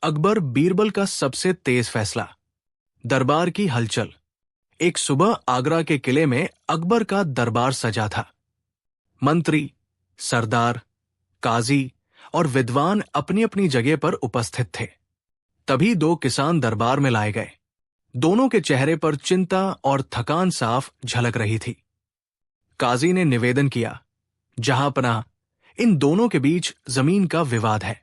अकबर बीरबल का सबसे तेज फैसला। दरबार की हलचल। एक सुबह आगरा के किले में अकबर का दरबार सजा था। मंत्री, सरदार, काजी और विद्वान अपनी अपनी जगह पर उपस्थित थे। तभी दो किसान दरबार में लाए गए। दोनों के चेहरे पर चिंता और थकान साफ झलक रही थी। काजी ने निवेदन किया, जहांपनाह, इन दोनों के बीच जमीन का विवाद है।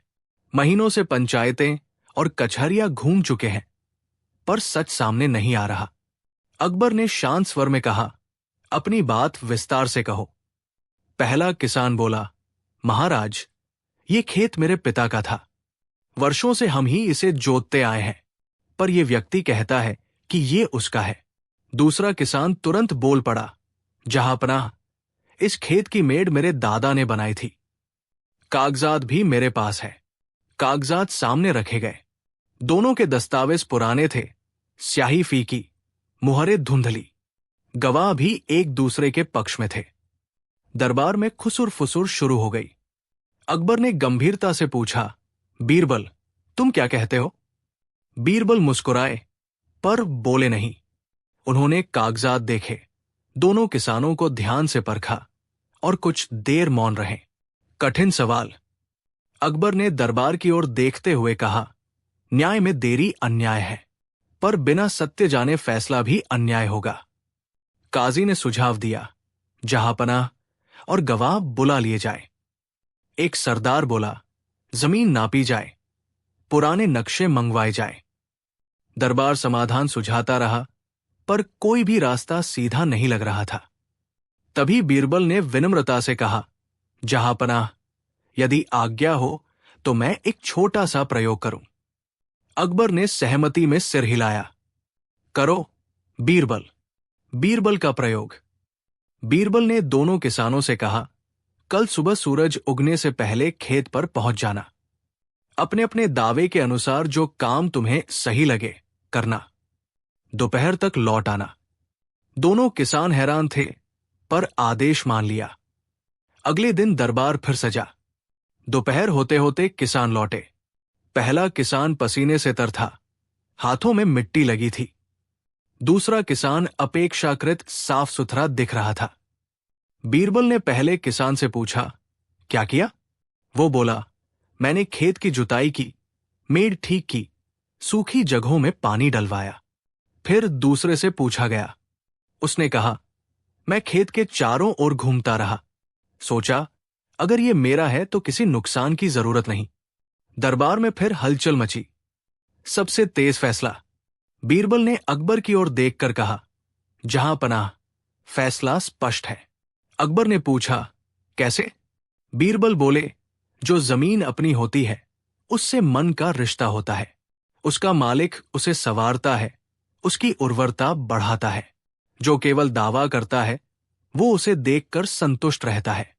महीनों से पंचायतें और कचहरियां घूम चुके हैं, पर सच सामने नहीं आ रहा। अकबर ने शांत स्वर में कहा, अपनी बात विस्तार से कहो। पहला किसान बोला, महाराज, ये खेत मेरे पिता का था। वर्षों से हम ही इसे जोतते आए हैं, पर यह व्यक्ति कहता है कि ये उसका है। दूसरा किसान तुरंत बोल पड़ा, जहांपनाह, इस खेत की मेड़ मेरे दादा ने बनाई थी। कागजात भी मेरे पास है। कागजात सामने रखे गए। दोनों के दस्तावेज पुराने थे, स्याही फीकी, मुहरे धुंधली। गवाह भी एक दूसरे के पक्ष में थे। दरबार में खुसुर फुसुर शुरू हो गई। अकबर ने गंभीरता से पूछा, बीरबल, तुम क्या कहते हो? बीरबल मुस्कुराए, पर बोले नहीं। उन्होंने कागजात देखे, दोनों किसानों को ध्यान से परखा और कुछ देर मौन रहे। कठिन सवाल। अकबर ने दरबार की ओर देखते हुए कहा, न्याय में देरी अन्याय है, पर बिना सत्य जाने फैसला भी अन्याय होगा। काजी ने सुझाव दिया, जहांपनाह, और गवाह बुला लिए जाए। एक सरदार बोला, जमीन नापी जाए, पुराने नक्शे मंगवाए जाए। दरबार समाधान सुझाता रहा, पर कोई भी रास्ता सीधा नहीं लग रहा था। तभी बीरबल ने विनम्रता से कहा, जहांपनाह, यदि आज्ञा हो तो मैं एक छोटा सा प्रयोग करूं। अकबर ने सहमति में सिर हिलाया। करो, बीरबल। बीरबल का प्रयोग। बीरबल ने दोनों किसानों से कहा, कल सुबह सूरज उगने से पहले खेत पर पहुंच जाना। अपने अपने दावे के अनुसार जो काम तुम्हें सही लगे करना। दोपहर तक लौट आना। दोनों किसान हैरान थे, पर आदेश मान लिया। अगले दिन दरबार फिर सजा। दोपहर होते होते किसान लौटे। पहला किसान पसीने से तर था, हाथों में मिट्टी लगी थी। दूसरा किसान अपेक्षाकृत साफ सुथरा दिख रहा था। बीरबल ने पहले किसान से पूछा, क्या किया? वो बोला, मैंने खेत की जुताई की, मेड़ ठीक की, सूखी जगहों में पानी डलवाया। फिर दूसरे से पूछा गया। उसने कहा, मैं खेत के चारों ओर घूमता रहा, सोचा अगर ये मेरा है तो किसी नुकसान की जरूरत नहीं। दरबार में फिर हलचल मची। सबसे तेज फैसला। बीरबल ने अकबर की ओर देखकर कहा, जहांपनाह, फैसला स्पष्ट है। अकबर ने पूछा, कैसे? बीरबल बोले, जो जमीन अपनी होती है उससे मन का रिश्ता होता है। उसका मालिक उसे संवारता है, उसकी उर्वरता बढ़ाता है। जो केवल दावा करता है वो उसे देखकर संतुष्ट रहता है।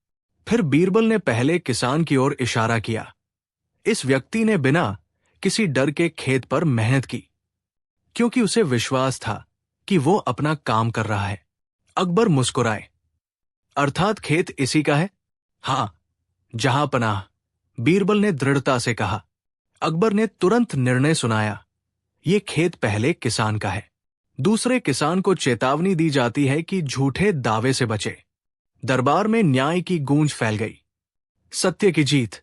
फिर बीरबल ने पहले किसान की ओर इशारा किया। इस व्यक्ति ने बिना किसी डर के खेत पर मेहनत की, क्योंकि उसे विश्वास था कि वो अपना काम कर रहा है। अकबर मुस्कुराए, अर्थात खेत इसी का है? हां, जहांपनाह, बीरबल ने दृढ़ता से कहा। अकबर ने तुरंत निर्णय सुनाया, ये खेत पहले किसान का है। दूसरे किसान को चेतावनी दी जाती है कि झूठे दावे से बचे। दरबार में न्याय की गूंज फैल गई। सत्य की जीत।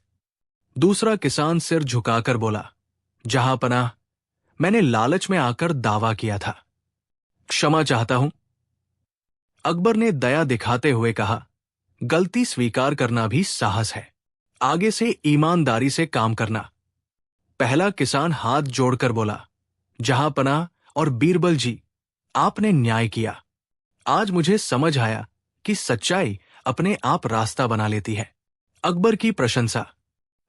दूसरा किसान सिर झुकाकर बोला, जहांपनाह, मैंने लालच में आकर दावा किया था, क्षमा चाहता हूं। अकबर ने दया दिखाते हुए कहा, गलती स्वीकार करना भी साहस है। आगे से ईमानदारी से काम करना। पहला किसान हाथ जोड़कर बोला, जहांपनाह और बीरबल जी, आपने न्याय किया। आज मुझे समझ आया कि सच्चाई अपने आप रास्ता बना लेती है। अकबर की प्रशंसा।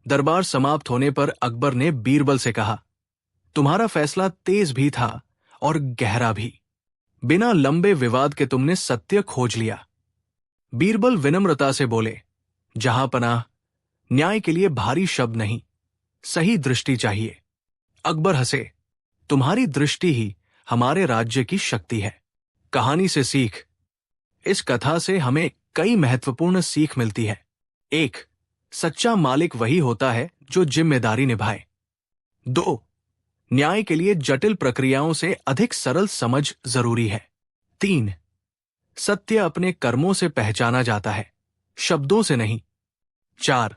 दरबार समाप्त होने पर अकबर ने बीरबल से कहा, तुम्हारा फैसला तेज भी था और गहरा भी। बिना लंबे विवाद के तुमने सत्य खोज लिया। बीरबल विनम्रता से बोले, जहांपनाह, न्याय के लिए भारी शब्द नहीं, सही दृष्टि चाहिए। अकबर हंसे, तुम्हारी दृष्टि ही हमारे राज्य की शक्ति है। कहानी से सीख। इस कथा से हमें कई महत्वपूर्ण सीख मिलती है। 1. सच्चा मालिक वही होता है जो जिम्मेदारी निभाए। 2. न्याय के लिए जटिल प्रक्रियाओं से अधिक सरल समझ जरूरी है। 3. सत्य अपने कर्मों से पहचाना जाता है, शब्दों से नहीं। 4.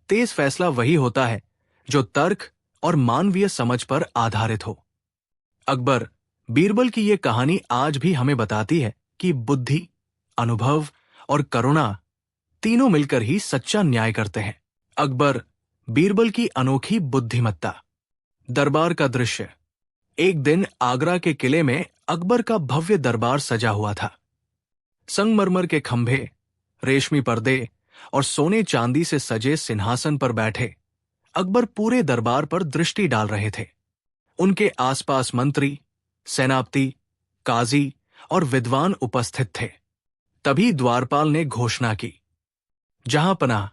तेज फैसला वही होता है जो तर्क और मानवीय समझ पर आधारित हो। अकबर बीरबल की यह कहानी आज भी हमें बताती है कि बुद्धि, अनुभव और करुणा तीनों मिलकर ही सच्चा न्याय करते हैं। अकबर बीरबल की अनोखी बुद्धिमत्ता। दरबार का दृश्य। एक दिन आगरा के किले में अकबर का भव्य दरबार सजा हुआ था। संगमरमर के खंभे, रेशमी पर्दे और सोने चांदी से सजे सिंहासन पर बैठे अकबर पूरे दरबार पर दृष्टि डाल रहे थे। उनके आसपास मंत्री, सेनापति, काजी और विद्वान उपस्थित थे। तभी द्वारपाल ने घोषणा की, जहांपनाह,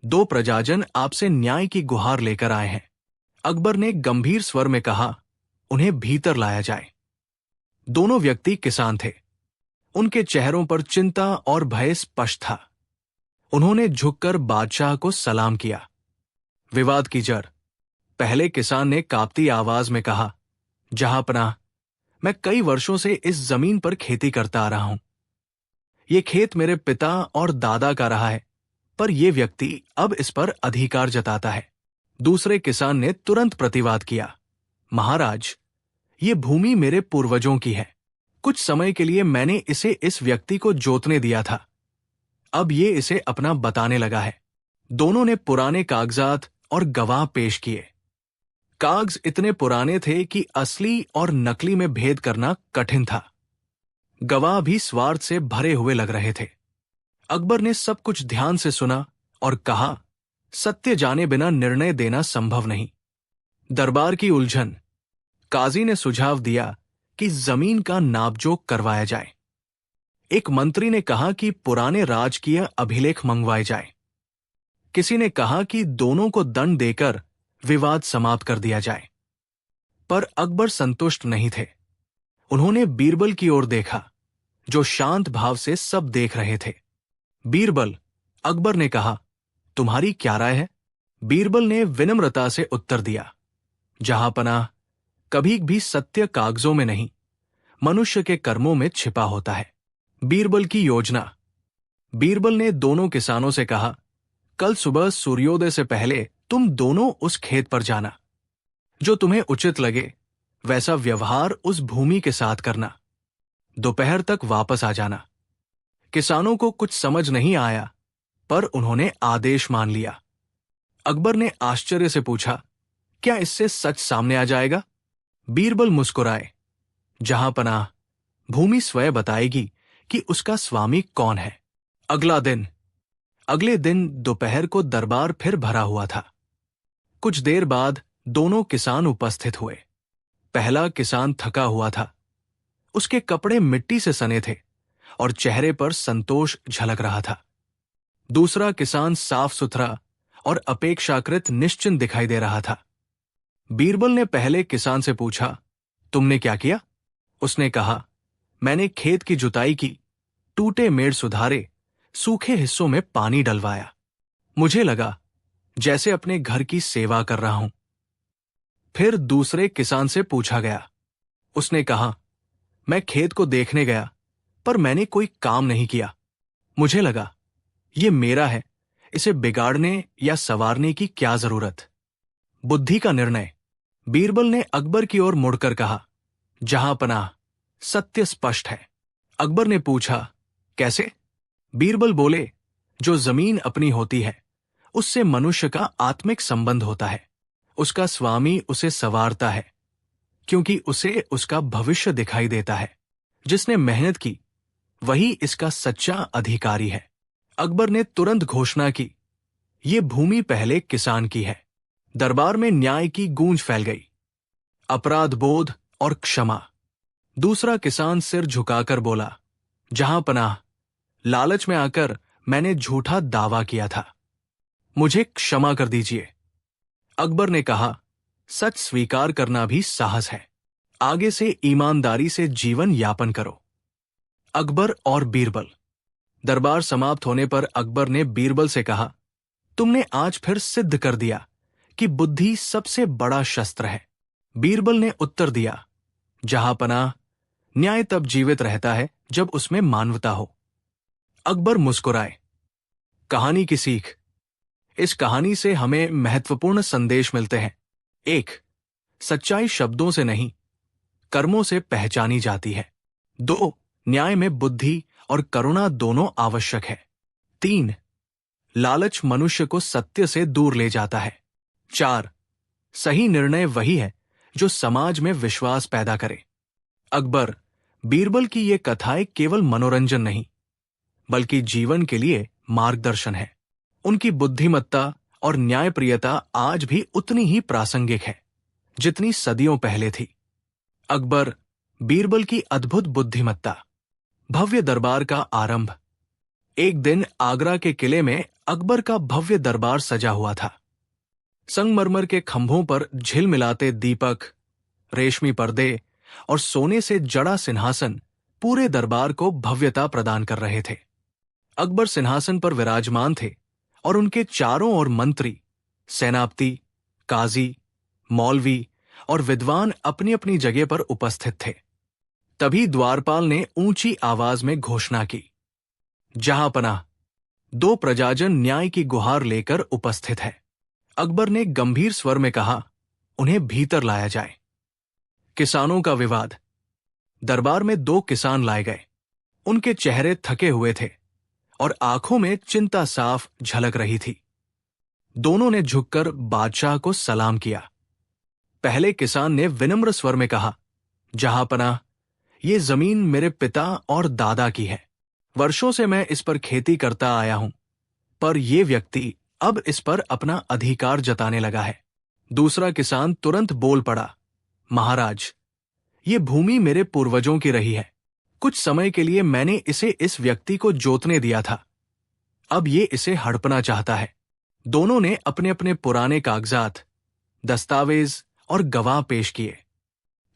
2 प्रजाजन आपसे न्याय की गुहार लेकर आए हैं। अकबर ने गंभीर स्वर में कहा, उन्हें भीतर लाया जाए। दोनों व्यक्ति किसान थे। उनके चेहरों पर चिंता और भय स्पष्ट था। उन्होंने झुककर बादशाह को सलाम किया। विवाद की जड़। पहले किसान ने कांपती आवाज में कहा, जहांपनाह, मैं कई वर्षों से इस जमीन पर खेती करता आ रहा हूं। ये खेत मेरे पिता और दादा का रहा है, पर यह व्यक्ति अब इस पर अधिकार जताता है। दूसरे किसान ने तुरंत प्रतिवाद किया, महाराज, ये भूमि मेरे पूर्वजों की है। कुछ समय के लिए मैंने इसे इस व्यक्ति को जोतने दिया था। अब ये इसे अपना बताने लगा है। दोनों ने पुराने कागजात और गवाह पेश किए। कागज इतने पुराने थे कि असली और नकली में भेद करना कठिन था। गवाह भी स्वार्थ से भरे हुए लग रहे थे। अकबर ने सब कुछ ध्यान से सुना और कहा, सत्य जाने बिना निर्णय देना संभव नहीं। दरबार की उलझन। काजी ने सुझाव दिया कि जमीन का नापजोक करवाया जाए। एक मंत्री ने कहा कि पुराने राजकीय अभिलेख मंगवाए जाए। किसी ने कहा कि दोनों को दंड देकर विवाद समाप्त कर दिया जाए। पर अकबर संतुष्ट नहीं थे। उन्होंने बीरबल की ओर देखा, जो शांत भाव से सब देख रहे थे। बीरबल, अकबर ने कहा, तुम्हारी क्या राय है? बीरबल ने विनम्रता से उत्तर दिया, जहांपनाह, कभी भी सत्य कागजों में नहीं, मनुष्य के कर्मों में छिपा होता है। बीरबल की योजना। बीरबल ने दोनों किसानों से कहा, कल सुबह सूर्योदय से पहले तुम दोनों उस खेत पर जाना। जो तुम्हें उचित लगे वैसा व्यवहार उस भूमि के साथ करना। दोपहर तक वापस आ जाना। किसानों को कुछ समझ नहीं आया, पर उन्होंने आदेश मान लिया। अकबर ने आश्चर्य से पूछा, क्या इससे सच सामने आ जाएगा? बीरबल मुस्कुराए, जहांपनाह, भूमि स्वयं बताएगी कि उसका स्वामी कौन है। अगले दिन दोपहर को दरबार फिर भरा हुआ था। कुछ देर बाद दोनों किसान उपस्थित हुए। पहला किसान थका हुआ था। उसके कपड़े मिट्टी से सने थे और चेहरे पर संतोष झलक रहा था। दूसरा किसान साफ सुथरा और अपेक्षाकृत निश्चिंत दिखाई दे रहा था। बीरबल ने पहले किसान से पूछा, तुमने क्या किया? उसने कहा, मैंने खेत की जुताई की, टूटे मेड़ सुधारे, सूखे हिस्सों में पानी डलवाया। मुझे लगा जैसे अपने घर की सेवा कर रहा हूं। फिर दूसरे किसान से पूछा गया। उसने कहा, मैं खेत को देखने गया, पर मैंने कोई काम नहीं किया। मुझे लगा ये मेरा है, इसे बिगाड़ने या संवारने की क्या जरूरत। बुद्धि का निर्णय। बीरबल ने अकबर की ओर मुड़कर कहा, जहांपनाह, सत्य स्पष्ट है। अकबर ने पूछा, कैसे? बीरबल बोले, जो जमीन अपनी होती है उससे मनुष्य का आत्मिक संबंध होता है। उसका स्वामी उसे संवारता है, क्योंकि उसे उसका भविष्य दिखाई देता है। जिसने मेहनत की वही इसका सच्चा अधिकारी है। अकबर ने तुरंत घोषणा की, ये भूमि पहले किसान की है। दरबार में न्याय की गूंज फैल गई। अपराध बोध और क्षमा। दूसरा किसान सिर झुकाकर बोला, जहांपनाह, लालच में आकर मैंने झूठा दावा किया था, मुझे क्षमा कर दीजिए। अकबर ने कहा, सच स्वीकार करना भी साहस है। आगे से ईमानदारी से जीवन यापन करो। अकबर और बीरबल। दरबार समाप्त होने पर अकबर ने बीरबल से कहा, तुमने आज फिर सिद्ध कर दिया कि बुद्धि सबसे बड़ा शस्त्र है। बीरबल ने उत्तर दिया, जहांपनाह, न्याय तब जीवित रहता है जब उसमें मानवता हो। अकबर मुस्कुराए। कहानी की सीख। इस कहानी से हमें महत्वपूर्ण संदेश मिलते हैं। 1. सच्चाई शब्दों से नहीं, कर्मों से पहचानी जाती है। 2. न्याय में बुद्धि और करुणा दोनों आवश्यक है। 3. लालच मनुष्य को सत्य से दूर ले जाता है। 4. सही निर्णय वही है जो समाज में विश्वास पैदा करे। अकबर, बीरबल की ये कथाएं केवल मनोरंजन नहीं, बल्कि जीवन के लिए मार्गदर्शन है। उनकी बुद्धिमत्ता और न्यायप्रियता आज भी उतनी ही प्रासंगिक है जितनी सदियों पहले थी। अकबर, बीरबल की अद्भुत बुद्धिमत्ता। भव्य दरबार का आरंभ। एक दिन आगरा के किले में अकबर का भव्य दरबार सजा हुआ था। संगमरमर के खंभों पर झिलमिलाते दीपक, रेशमी पर्दे और सोने से जड़ा सिंहासन पूरे दरबार को भव्यता प्रदान कर रहे थे। अकबर सिंहासन पर विराजमान थे और उनके चारों ओर मंत्री, सेनापति, काजी, मौलवी और विद्वान अपनी अपनी जगह पर उपस्थित थे। तभी द्वारपाल ने ऊंची आवाज में घोषणा की, जहांपनाह, 2 प्रजाजन न्याय की गुहार लेकर उपस्थित है। अकबर ने गंभीर स्वर में कहा, उन्हें भीतर लाया जाए। किसानों का विवाद। दरबार में 2 किसान लाए गए। उनके चेहरे थके हुए थे और आंखों में चिंता साफ झलक रही थी। दोनों ने झुककर बादशाह को सलाम किया। पहले किसान ने विनम्र स्वर में कहा, जहांपनाह, ये जमीन मेरे पिता और दादा की है। वर्षों से मैं इस पर खेती करता आया हूं, पर यह व्यक्ति अब इस पर अपना अधिकार जताने लगा है। दूसरा किसान तुरंत बोल पड़ा, महाराज, ये भूमि मेरे पूर्वजों की रही है। कुछ समय के लिए मैंने इसे इस व्यक्ति को जोतने दिया था। अब ये इसे हड़पना चाहता है। दोनों ने अपने अपने पुराने कागजात, दस्तावेज और गवाह पेश किए।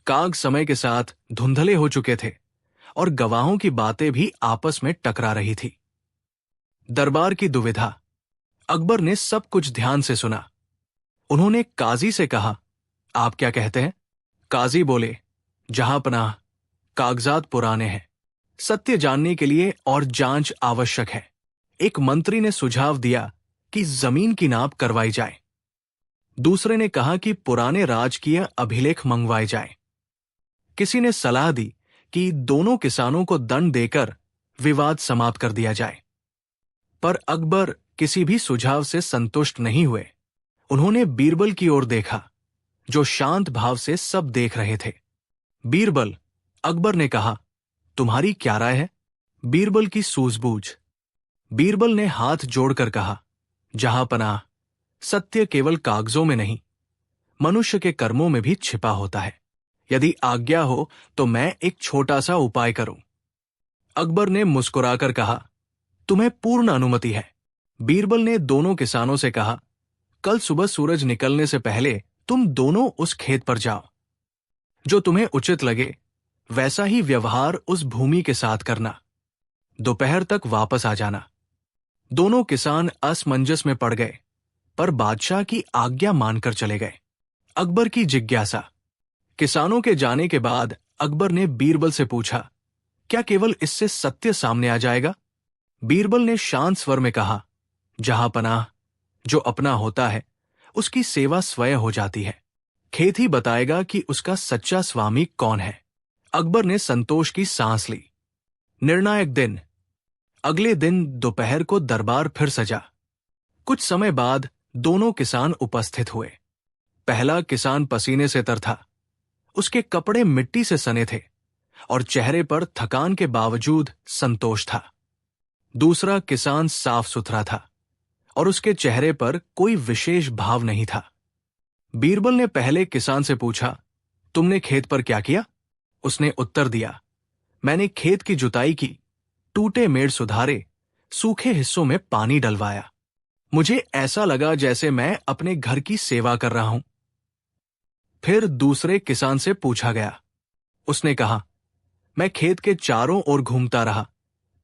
काग समय के साथ धुंधले हो चुके थे और गवाहों की बातें भी आपस में टकरा रही थी। दरबार की दुविधा। अकबर ने सब कुछ ध्यान से सुना। उन्होंने काजी से कहा, आप क्या कहते हैं? काजी बोले, जहांपनाह, कागजात पुराने हैं। सत्य जानने के लिए और जांच आवश्यक है। एक मंत्री ने सुझाव दिया कि जमीन की नाप करवाई जाए। दूसरे ने कहा कि पुराने राजकीय अभिलेख मंगवाए जाएं। किसी ने सलाह दी कि दोनों किसानों को दंड देकर विवाद समाप्त कर दिया जाए। पर अकबर किसी भी सुझाव से संतुष्ट नहीं हुए। उन्होंने बीरबल की ओर देखा, जो शांत भाव से सब देख रहे थे। बीरबल, अकबर ने कहा, तुम्हारी क्या राय है? बीरबल की सूझबूझ। बीरबल ने हाथ जोड़कर कहा, जहांपनाह, सत्य केवल कागजों में नहीं, मनुष्य के कर्मों में भी छिपा होता है। यदि आज्ञा हो तो मैं एक छोटा सा उपाय करूं। अकबर ने मुस्कुराकर कहा, तुम्हें पूर्ण अनुमति है। बीरबल ने दोनों किसानों से कहा, कल सुबह सूरज निकलने से पहले तुम दोनों उस खेत पर जाओ। जो तुम्हें उचित लगे वैसा ही व्यवहार उस भूमि के साथ करना। दोपहर तक वापस आ जाना। दोनों किसान असमंजस में पड़ गए, पर बादशाह की आज्ञा मानकर चले गए। अकबर की जिज्ञासा। किसानों के जाने के बाद अकबर ने बीरबल से पूछा, क्या केवल इससे सत्य सामने आ जाएगा? बीरबल ने शांत स्वर में कहा, जहांपनाह, जो अपना होता है उसकी सेवा स्वयं हो जाती है। खेत ही बताएगा कि उसका सच्चा स्वामी कौन है। अकबर ने संतोष की सांस ली। निर्णायक दिन। अगले दिन दोपहर को दरबार फिर सजा। कुछ समय बाद दोनों किसान उपस्थित हुए। पहला किसान पसीने से तर था। उसके कपड़े मिट्टी से सने थे और चेहरे पर थकान के बावजूद संतोष था। दूसरा किसान साफ सुथरा था और उसके चेहरे पर कोई विशेष भाव नहीं था। बीरबल ने पहले किसान से पूछा, तुमने खेत पर क्या किया? उसने उत्तर दिया, मैंने खेत की जुताई की, टूटे मेड़ सुधारे, सूखे हिस्सों में पानी डलवाया। मुझे ऐसा लगा जैसे मैं अपने घर की सेवा कर रहा हूं। फिर दूसरे किसान से पूछा गया। उसने कहा, मैं खेत के चारों ओर घूमता रहा,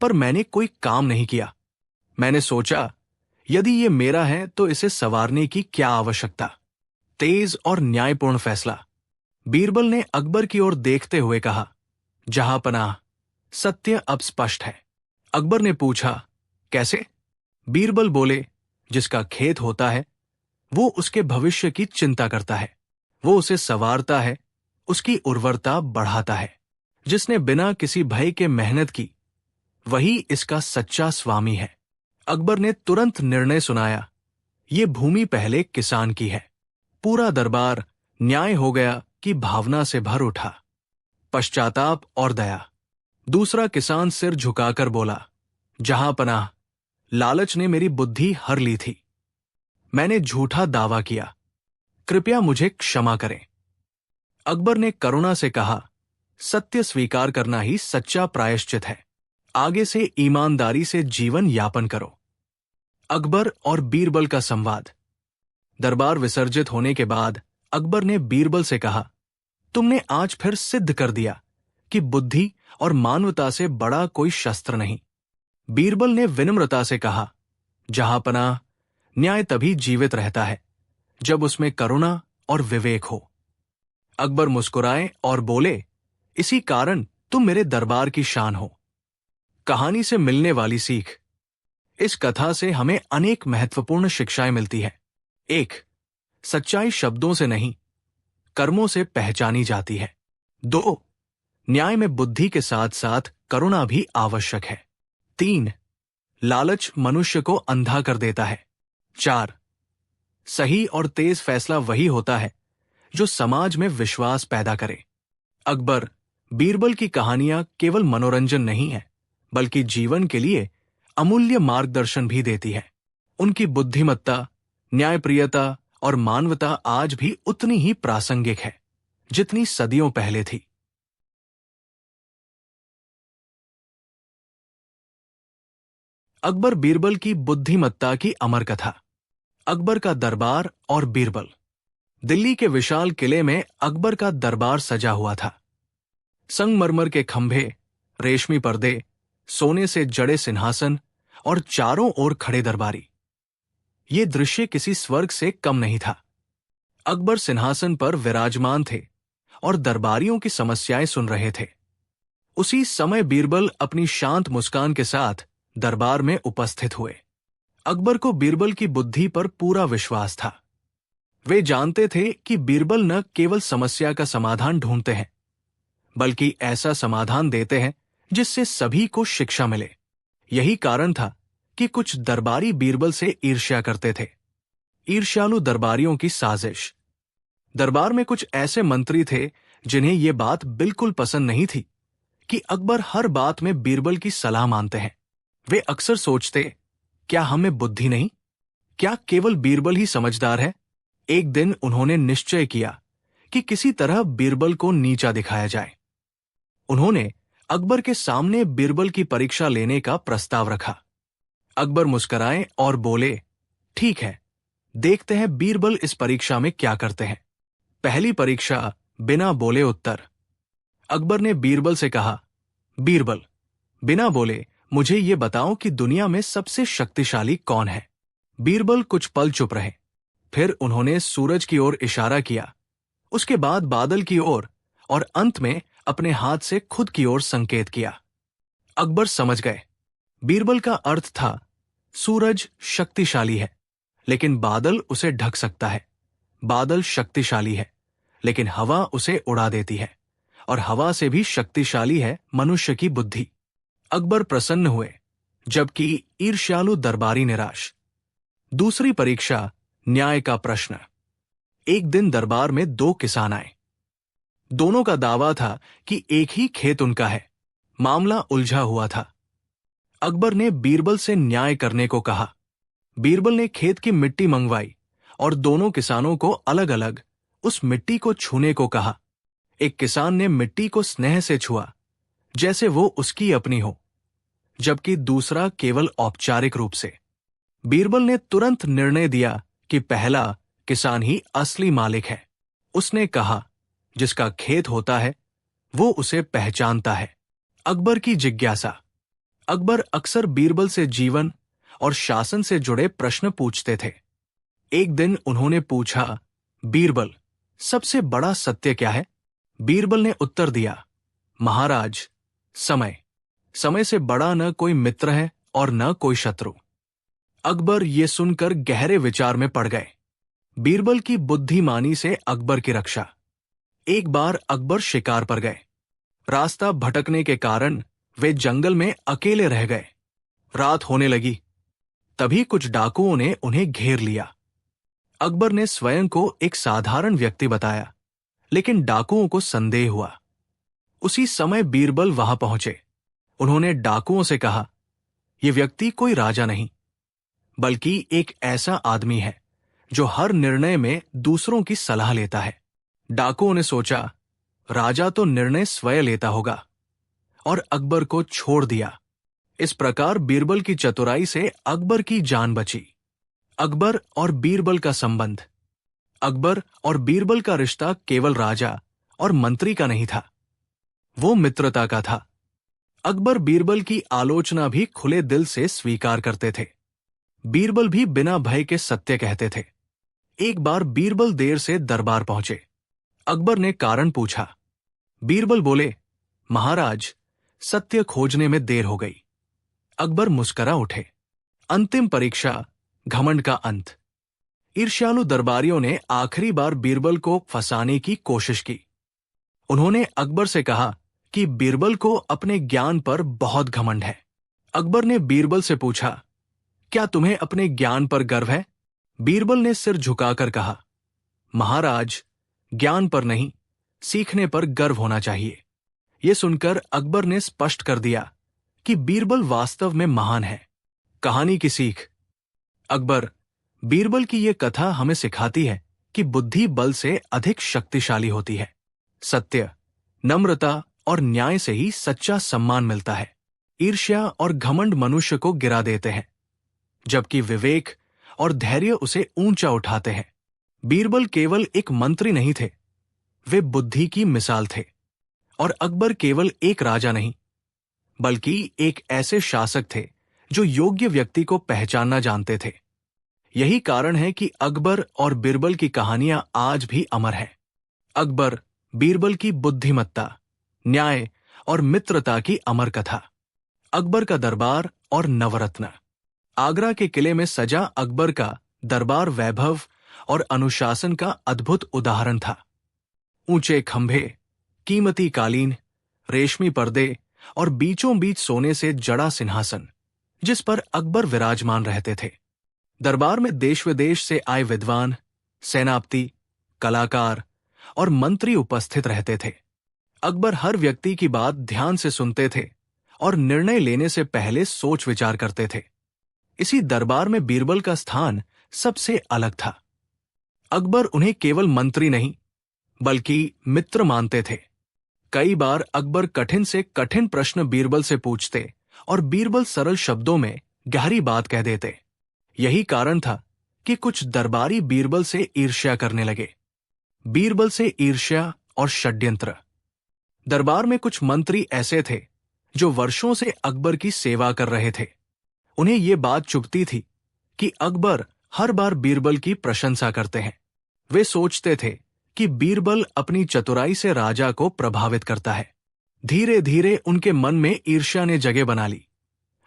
पर मैंने कोई काम नहीं किया। मैंने सोचा, यदि ये मेरा है तो इसे संवारने की क्या आवश्यकता। तेज और न्यायपूर्ण फैसला। बीरबल ने अकबर की ओर देखते हुए कहा, जहांपनाह, सत्य अब स्पष्ट है। अकबर ने पूछा, कैसे? बीरबल बोले, जिसका खेत होता है वो उसके भविष्य की चिंता करता है, वो उसे संवारता है, उसकी उर्वरता बढ़ाता है। जिसने बिना किसी भय के मेहनत की, वही इसका सच्चा स्वामी है। अकबर ने तुरंत निर्णय सुनाया, ये भूमि पहले किसान की है। पूरा दरबार न्याय हो गया की भावना से भर उठा। पश्चाताप और दया। दूसरा किसान सिर झुकाकर बोला, जहांपनाह, लालच ने मेरी बुद्धि हर ली थी। मैंने झूठा दावा किया, कृपया मुझे क्षमा करें। अकबर ने करुणा से कहा, सत्य स्वीकार करना ही सच्चा प्रायश्चित है। आगे से ईमानदारी से जीवन यापन करो। अकबर और बीरबल का संवाद। दरबार विसर्जित होने के बाद अकबर ने बीरबल से कहा, तुमने आज फिर सिद्ध कर दिया कि बुद्धि और मानवता से बड़ा कोई शस्त्र नहीं। बीरबल ने विनम्रता से कहा, जहांपनाह, न्याय तभी जीवित रहता है जब उसमें करुणा और विवेक हो। अकबर मुस्कुराए और बोले, इसी कारण तुम मेरे दरबार की शान हो। कहानी से मिलने वाली सीख। इस कथा से हमें अनेक महत्वपूर्ण शिक्षाएं मिलती है। 1. सच्चाई शब्दों से नहीं, कर्मों से पहचानी जाती है। 2. न्याय में बुद्धि के साथ साथ करुणा भी आवश्यक है। 3. लालच मनुष्य को अंधा कर देता है। 4. सही और तेज फैसला वही होता है जो समाज में विश्वास पैदा करे। अकबर, बीरबल की कहानियां केवल मनोरंजन नहीं है, बल्कि जीवन के लिए अमूल्य मार्गदर्शन भी देती है। उनकी बुद्धिमत्ता, न्यायप्रियता और मानवता आज भी उतनी ही प्रासंगिक है जितनी सदियों पहले थी। अकबर बीरबल की बुद्धिमत्ता की अमर कथा। अकबर का दरबार और बीरबल। दिल्ली के विशाल किले में अकबर का दरबार सजा हुआ था। संगमरमर के खंभे, रेशमी पर्दे, सोने से जड़े सिंहासन और चारों ओर खड़े दरबारी। ये दृश्य किसी स्वर्ग से कम नहीं था। अकबर सिंहासन पर विराजमान थे और दरबारियों की समस्याएं सुन रहे थे। उसी समय बीरबल अपनी शांत मुस्कान के साथ दरबार में उपस्थित हुए। अकबर को बीरबल की बुद्धि पर पूरा विश्वास था। वे जानते थे कि बीरबल न केवल समस्या का समाधान ढूंढते हैं, बल्कि ऐसा समाधान देते हैं जिससे सभी को शिक्षा मिले। यही कारण था कि कुछ दरबारी बीरबल से ईर्ष्या करते थे। ईर्ष्यालु दरबारियों की साजिश। दरबार में कुछ ऐसे मंत्री थे जिन्हें यह बात बिल्कुल पसंद नहीं थी कि अकबर हर बात में बीरबल की सलाह मानते हैं। वे अक्सर सोचते, क्या हमें बुद्धि नहीं? क्या केवल बीरबल ही समझदार है? एक दिन उन्होंने निश्चय किया कि किसी तरह बीरबल को नीचा दिखाया जाए। उन्होंने अकबर के सामने बीरबल की परीक्षा लेने का प्रस्ताव रखा। अकबर मुस्कुराए और बोले, ठीक है, देखते हैं बीरबल इस परीक्षा में क्या करते हैं। पहली परीक्षा, बिना बोले उत्तर। अकबर ने बीरबल से कहा, बीरबल, बिना बोले मुझे ये बताओ कि दुनिया में सबसे शक्तिशाली कौन है? बीरबल कुछ पल चुप रहे। फिर उन्होंने सूरज की ओर इशारा किया, उसके बाद बादल की ओर और अंत में अपने हाथ से खुद की ओर संकेत किया। अकबर समझ गए। बीरबल का अर्थ था, सूरज शक्तिशाली है, लेकिन बादल उसे ढक सकता है। बादल शक्तिशाली है, लेकिन हवा उसे उड़ा देती है, और हवा से भी शक्तिशाली है मनुष्य की बुद्धि। अकबर प्रसन्न हुए, जबकि ईर्ष्यालु दरबारी निराश। दूसरी परीक्षा, न्याय का प्रश्न। एक दिन दरबार में दो किसान आए। दोनों का दावा था कि एक ही खेत उनका है। मामला उलझा हुआ था। अकबर ने बीरबल से न्याय करने को कहा। बीरबल ने खेत की मिट्टी मंगवाई और दोनों किसानों को अलग अलग उस मिट्टी को छूने को कहा। एक किसान ने मिट्टी को स्नेह से छुआ, जैसे वो उसकी अपनी हो, जबकि दूसरा केवल औपचारिक रूप से। बीरबल ने तुरंत निर्णय दिया कि पहला किसान ही असली मालिक है। उसने कहा, जिसका खेत होता है वो उसे पहचानता है। अकबर की जिज्ञासा। अकबर अक्सर बीरबल से जीवन और शासन से जुड़े प्रश्न पूछते थे। एक दिन उन्होंने पूछा, बीरबल, सबसे बड़ा सत्य क्या है? बीरबल ने उत्तर दिया, महाराज, समय। समय से बड़ा न कोई मित्र है और न कोई शत्रु। अकबर ये सुनकर गहरे विचार में पड़ गए। बीरबल की बुद्धिमानी से अकबर की रक्षा। एक बार अकबर शिकार पर गए। रास्ता भटकने के कारण वे जंगल में अकेले रह गए। रात होने लगी। तभी कुछ डाकुओं ने उन्हें घेर लिया। अकबर ने स्वयं को एक साधारण व्यक्ति बताया, लेकिन डाकुओं को संदेह हुआ। उसी समय बीरबल वहां पहुंचे। उन्होंने डाकुओं से कहा, यह व्यक्ति कोई राजा नहीं, बल्कि एक ऐसा आदमी है जो हर निर्णय में दूसरों की सलाह लेता है। डाकुओं ने सोचा, राजा तो निर्णय स्वयं लेता होगा, और अकबर को छोड़ दिया। इस प्रकार बीरबल की चतुराई से अकबर की जान बची। अकबर और बीरबल का संबंध। अकबर और बीरबल का रिश्ता केवल राजा और मंत्री का नहीं था, वो मित्रता का था। अकबर बीरबल की आलोचना भी खुले दिल से स्वीकार करते थे। बीरबल भी बिना भय के सत्य कहते थे। एक बार बीरबल देर से दरबार पहुंचे। अकबर ने कारण पूछा। बीरबल बोले, महाराज, सत्य खोजने में देर हो गई। अकबर मुस्करा उठे। अंतिम परीक्षा, घमंड का अंत। ईर्ष्यालु दरबारियों ने आखिरी बार बीरबल को फंसाने की कोशिश की। उन्होंने अकबर से कहा कि बीरबल को अपने ज्ञान पर बहुत घमंड है। अकबर ने बीरबल से पूछा, क्या तुम्हें अपने ज्ञान पर गर्व है? बीरबल ने सिर झुकाकर कहा, महाराज, ज्ञान पर नहीं, सीखने पर गर्व होना चाहिए। यह सुनकर अकबर ने स्पष्ट कर दिया कि बीरबल वास्तव में महान है। कहानी की सीख। अकबर, बीरबल की यह कथा हमें सिखाती है कि बुद्धि बल से अधिक शक्तिशाली होती है। सत्य, नम्रता और न्याय से ही सच्चा सम्मान मिलता है। ईर्ष्या और घमंड मनुष्य को गिरा देते हैं, जबकि विवेक और धैर्य उसे ऊंचा उठाते हैं। बीरबल केवल एक मंत्री नहीं थे, वे बुद्धि की मिसाल थे। और अकबर केवल एक राजा नहीं, बल्कि एक ऐसे शासक थे जो योग्य व्यक्ति को पहचानना जानते थे। यही कारण है कि अकबर और बीरबल की कहानियां आज भी अमर हैं। अकबर, बीरबल की बुद्धिमत्ता, न्याय और मित्रता की अमर कथा। अकबर का दरबार और नवरत्न। आगरा के किले में सजा अकबर का दरबार वैभव और अनुशासन का अद्भुत उदाहरण था। ऊंचे खंभे, कीमती कालीन, रेशमी पर्दे और बीचों बीच सोने से जड़ा सिंहासन, जिस पर अकबर विराजमान रहते थे। दरबार में देश विदेश से आए विद्वान, सेनापति, कलाकार और मंत्री उपस्थित रहते थे। अकबर हर व्यक्ति की बात ध्यान से सुनते थे और निर्णय लेने से पहले सोच विचार करते थे। इसी दरबार में बीरबल का स्थान सबसे अलग था। अकबर उन्हें केवल मंत्री नहीं, बल्कि मित्र मानते थे। कई बार अकबर कठिन से कठिन प्रश्न बीरबल से पूछते और बीरबल सरल शब्दों में गहरी बात कह देते। यही कारण था कि कुछ दरबारी बीरबल से ईर्ष्या करने लगे। बीरबल से ईर्ष्या और षड्यंत्र। दरबार में कुछ मंत्री ऐसे थे जो वर्षों से अकबर की सेवा कर रहे थे। उन्हें ये बात चुभती थी कि अकबर हर बार बीरबल की प्रशंसा करते हैं। वे सोचते थे कि बीरबल अपनी चतुराई से राजा को प्रभावित करता है। धीरे धीरे उनके मन में ईर्ष्या ने जगह बना ली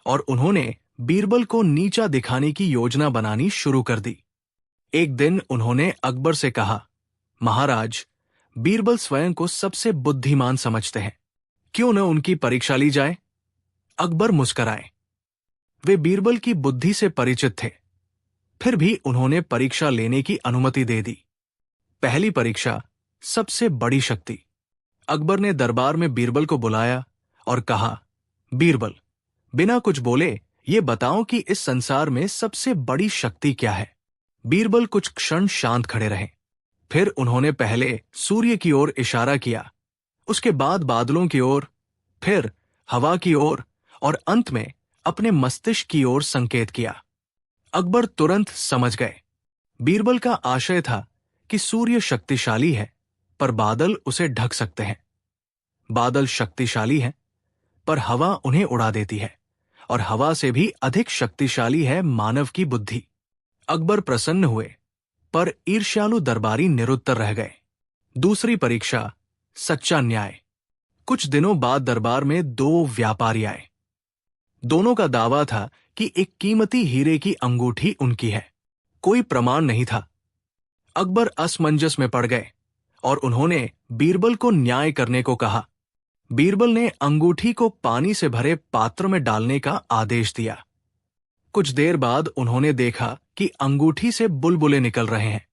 और उन्होंने बीरबल को नीचा दिखाने की योजना बनानी शुरू कर दी। एक दिन उन्होंने अकबर से कहा, महाराज, बीरबल स्वयं को सबसे बुद्धिमान समझते हैं, क्यों न उनकी परीक्षा ली जाए? अकबर मुस्कराए। वे बीरबल की बुद्धि से परिचित थे, फिर भी उन्होंने परीक्षा लेने की अनुमति दे दी। पहली परीक्षा, सबसे बड़ी शक्ति। अकबर ने दरबार में बीरबल को बुलाया और कहा, बीरबल, बिना कुछ बोले ये बताओ कि इस संसार में सबसे बड़ी शक्ति क्या है? बीरबल कुछ क्षण शांत खड़े रहे। फिर उन्होंने पहले सूर्य की ओर इशारा किया, उसके बाद बादलों की ओर, फिर हवा की ओर और अंत में अपने मस्तिष्क की ओर संकेत किया। अकबर तुरंत समझ गए। बीरबल का आशय था कि सूर्य शक्तिशाली है, पर बादल उसे ढक सकते हैं। बादल शक्तिशाली हैं, पर हवा उन्हें उड़ा देती है, और हवा से भी अधिक शक्तिशाली है मानव की बुद्धि। अकबर प्रसन्न हुए। पर ईर्ष्यालु दरबारी निरुत्तर रह गए। दूसरी परीक्षा, सच्चा न्याय। कुछ दिनों बाद दरबार में दो व्यापारी आए। दोनों का दावा था कि एक कीमती हीरे की अंगूठी उनकी है। कोई प्रमाण नहीं था। अकबर असमंजस में पड़ गए और उन्होंने बीरबल को न्याय करने को कहा। बीरबल ने अंगूठी को पानी से भरे पात्र में डालने का आदेश दिया। कुछ देर बाद उन्होंने देखा कि अंगूठी से बुलबुले निकल रहे हैं।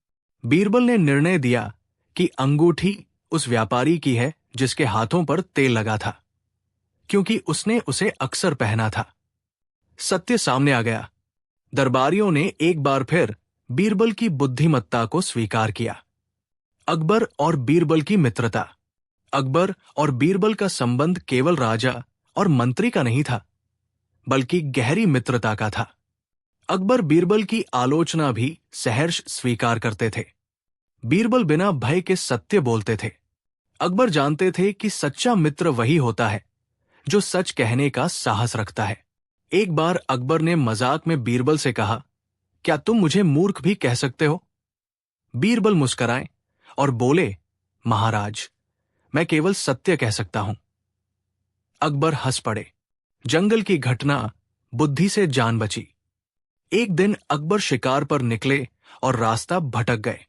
बीरबल ने निर्णय दिया कि अंगूठी उस व्यापारी की है जिसके हाथों पर तेल लगा था, क्योंकि उसने उसे अक्सर पहना था। सत्य सामने आ गया। दरबारियों ने एक बार फिर बीरबल की बुद्धिमत्ता को स्वीकार किया। अकबर और बीरबल की मित्रता। अकबर और बीरबल का संबंध केवल राजा और मंत्री का नहीं था, बल्कि गहरी मित्रता का था। अकबर बीरबल की आलोचना भी सहर्ष स्वीकार करते थे। बीरबल बिना भय के सत्य बोलते थे। अकबर जानते थे कि सच्चा मित्र वही होता है जो सच कहने का साहस रखता है। एक बार अकबर ने मजाक में बीरबल से कहा, क्या तुम मुझे मूर्ख भी कह सकते हो? बीरबल मुस्कुराए और बोले, महाराज, मैं केवल सत्य कह सकता हूं। अकबर हंस पड़े। जंगल की घटना, बुद्धि से जान बची। एक दिन अकबर शिकार पर निकले और रास्ता भटक गए।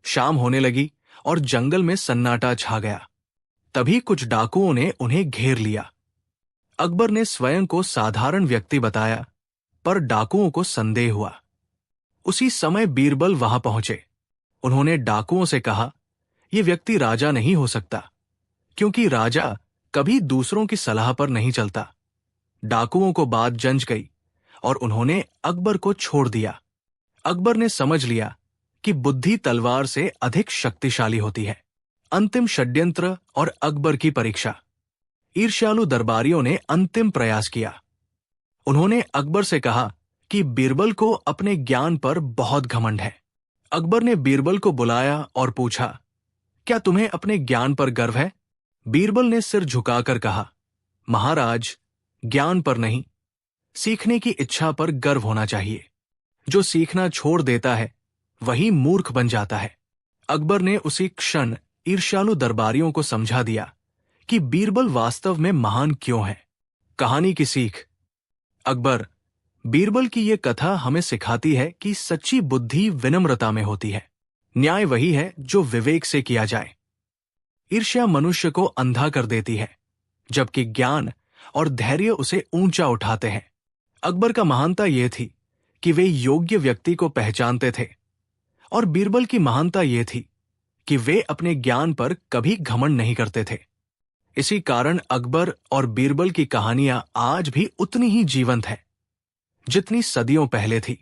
शाम होने लगी और जंगल में सन्नाटा छा गया। तभी कुछ डाकुओं ने उन्हें घेर लिया। अकबर ने स्वयं को साधारण व्यक्ति बताया, पर डाकुओं को संदेह हुआ। उसी समय बीरबल वहां पहुंचे। उन्होंने डाकुओं से कहा, यह व्यक्ति राजा नहीं हो सकता, क्योंकि राजा कभी दूसरों की सलाह पर नहीं चलता। डाकुओं को बात जंच गई और उन्होंने अकबर को छोड़ दिया। अकबर ने समझ लिया कि बुद्धि तलवार से अधिक शक्तिशाली होती है। अंतिम षड्यंत्र और अकबर की परीक्षा। ईर्ष्यालु दरबारियों ने अंतिम प्रयास किया। उन्होंने अकबर से कहा कि बीरबल को अपने ज्ञान पर बहुत घमंड है। अकबर ने बीरबल को बुलाया और पूछा, क्या तुम्हें अपने ज्ञान पर गर्व है? बीरबल ने सिर झुकाकर कहा, महाराज, ज्ञान पर नहीं, सीखने की इच्छा पर गर्व होना चाहिए। जो सीखना छोड़ देता है वही मूर्ख बन जाता है। अकबर ने उसी क्षण ईर्ष्यालु दरबारियों को समझा दिया कि बीरबल वास्तव में महान क्यों है। कहानी की सीख। अकबर, बीरबल की यह कथा हमें सिखाती है कि सच्ची बुद्धि विनम्रता में होती है। न्याय वही है जो विवेक से किया जाए। ईर्ष्या मनुष्य को अंधा कर देती है, जबकि ज्ञान और धैर्य उसे ऊंचा उठाते हैं। अकबर का महानता यह थी कि वे योग्य व्यक्ति को पहचानते थे, और बीरबल की महानता यह थी कि वे अपने ज्ञान पर कभी घमंड नहीं करते थे। इसी कारण अकबर और बीरबल की कहानियां आज भी उतनी ही जीवंत है जितनी सदियों पहले थी।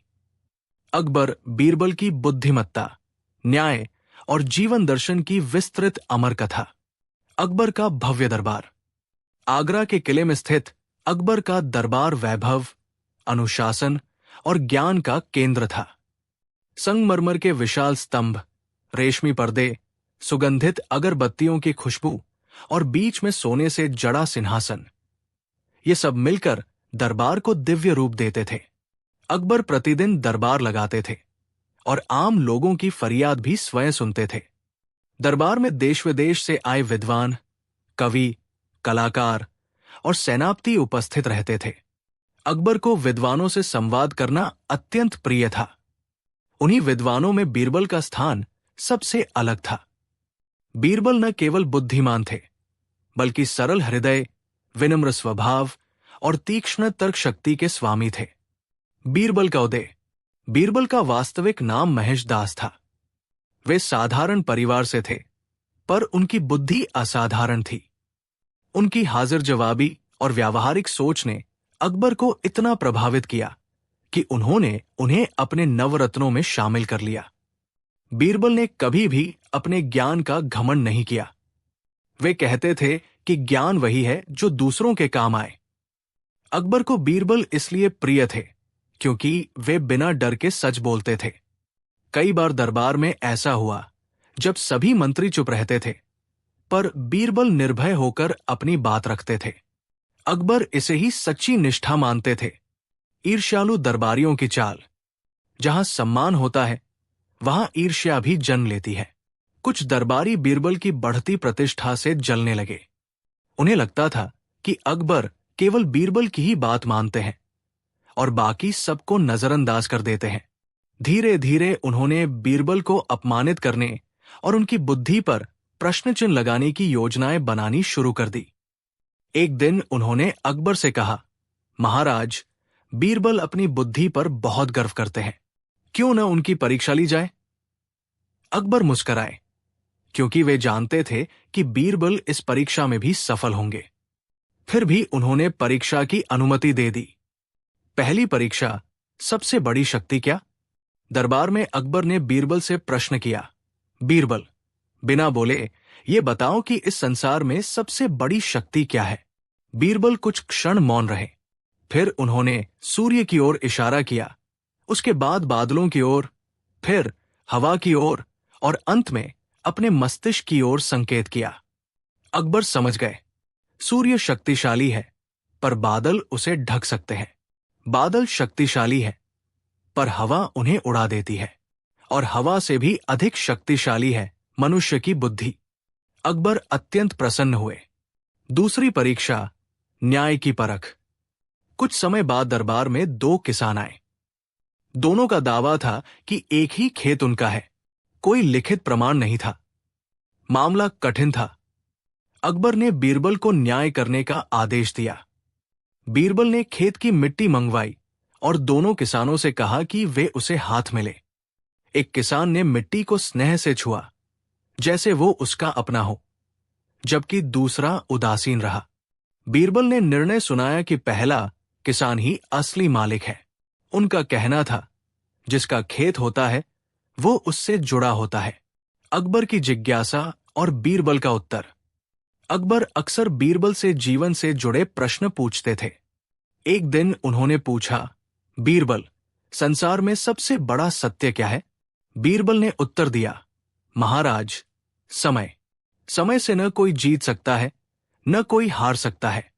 अकबर बीरबल की बुद्धिमत्ता, न्याय और जीवन दर्शन की विस्तृत अमर कथा। अकबर का भव्य दरबार। आगरा के किले में स्थित अकबर का दरबार वैभव, अनुशासन और ज्ञान का केंद्र था। संगमरमर के विशाल स्तंभ, रेशमी पर्दे, सुगंधित अगरबत्तियों की खुशबू और बीच में सोने से जड़ा सिंहासन, ये सब मिलकर दरबार को दिव्य रूप देते थे। अकबर प्रतिदिन दरबार लगाते थे और आम लोगों की फरियाद भी स्वयं सुनते थे। दरबार में देश विदेश से आए विद्वान, कवि, कलाकार और सेनापति उपस्थित रहते थे। अकबर को विद्वानों से संवाद करना अत्यंत प्रिय था। उन्हीं विद्वानों में बीरबल का स्थान सबसे अलग था। बीरबल न केवल बुद्धिमान थे, बल्कि सरल हृदय, विनम्र स्वभाव और तीक्ष्ण तर्क शक्ति के स्वामी थे। बीरबल का उदय। बीरबल का वास्तविक नाम महेश दास था। वे साधारण परिवार से थे, पर उनकी बुद्धि असाधारण थी। उनकी हाजिर जवाबी और व्यावहारिक सोच ने अकबर को इतना प्रभावित किया कि उन्होंने उन्हें अपने नवरत्नों में शामिल कर लिया। बीरबल ने कभी भी अपने ज्ञान का घमंड नहीं किया। वे कहते थे कि ज्ञान वही है जो दूसरों के काम आए। अकबर को बीरबल इसलिए प्रिय थे क्योंकि वे बिना डर के सच बोलते थे। कई बार दरबार में ऐसा हुआ जब सभी मंत्री चुप रहते थे, पर बीरबल निर्भय होकर अपनी बात रखते थे। अकबर इसे ही सच्ची निष्ठा मानते थे। ईर्ष्यालु दरबारियों की चाल। जहां सम्मान होता है, वहां ईर्ष्या भी जन्म लेती है। कुछ दरबारी बीरबल की बढ़ती प्रतिष्ठा से जलने लगे। उन्हें लगता था कि अकबर केवल बीरबल की ही बात मानते हैं और बाकी सबको नजरअंदाज कर देते हैं। धीरे धीरे उन्होंने बीरबल को अपमानित करने और उनकी बुद्धि पर प्रश्न चिन्ह लगाने की योजनाएं बनानी शुरू कर दी। एक दिन उन्होंने अकबर से कहा, महाराज, बीरबल अपनी बुद्धि पर बहुत गर्व करते हैं, क्यों न उनकी परीक्षा ली जाए। अकबर मुस्कराए, क्योंकि वे जानते थे कि बीरबल इस परीक्षा में भी सफल होंगे। फिर भी उन्होंने परीक्षा की अनुमति दे दी। पहली परीक्षा, सबसे बड़ी शक्ति क्या? दरबार में अकबर ने बीरबल से प्रश्न किया। बीरबल, बिना बोले ये बताओ कि इस संसार में सबसे बड़ी शक्ति क्या है? बीरबल कुछ क्षण मौन रहे। फिर उन्होंने सूर्य की ओर इशारा किया, उसके बाद बादलों की ओर, फिर हवा की ओर और अंत में अपने मस्तिष्क की ओर संकेत किया। अकबर समझ गए, सूर्य शक्तिशाली है, पर बादल उसे ढक सकते हैं। बादल शक्तिशाली है, पर हवा उन्हें उड़ा देती है, और हवा से भी अधिक शक्तिशाली है मनुष्य की बुद्धि। अकबर अत्यंत प्रसन्न हुए। दूसरी परीक्षा, न्याय की परख। कुछ समय बाद दरबार में दो किसान आए। दोनों का दावा था कि एक ही खेत उनका है। कोई लिखित प्रमाण नहीं था। मामला कठिन था। अकबर ने बीरबल को न्याय करने का आदेश दिया। बीरबल ने खेत की मिट्टी मंगवाई और दोनों किसानों से कहा कि वे उसे हाथ में ले। एक किसान ने मिट्टी को स्नेह से छुआ, जैसे वो उसका अपना हो, जबकि दूसरा उदासीन रहा। बीरबल ने निर्णय सुनाया कि पहला किसान ही असली मालिक है। उनका कहना था, जिसका खेत होता है वो उससे जुड़ा होता है। अकबर की जिज्ञासा और बीरबल का उत्तर। अकबर अक्सर बीरबल से जीवन से जुड़े प्रश्न पूछते थे। एक दिन उन्होंने पूछा, बीरबल, संसार में सबसे बड़ा सत्य क्या है? बीरबल ने उत्तर दिया, महाराज, समय। समय से न कोई जीत सकता है, न कोई हार सकता है।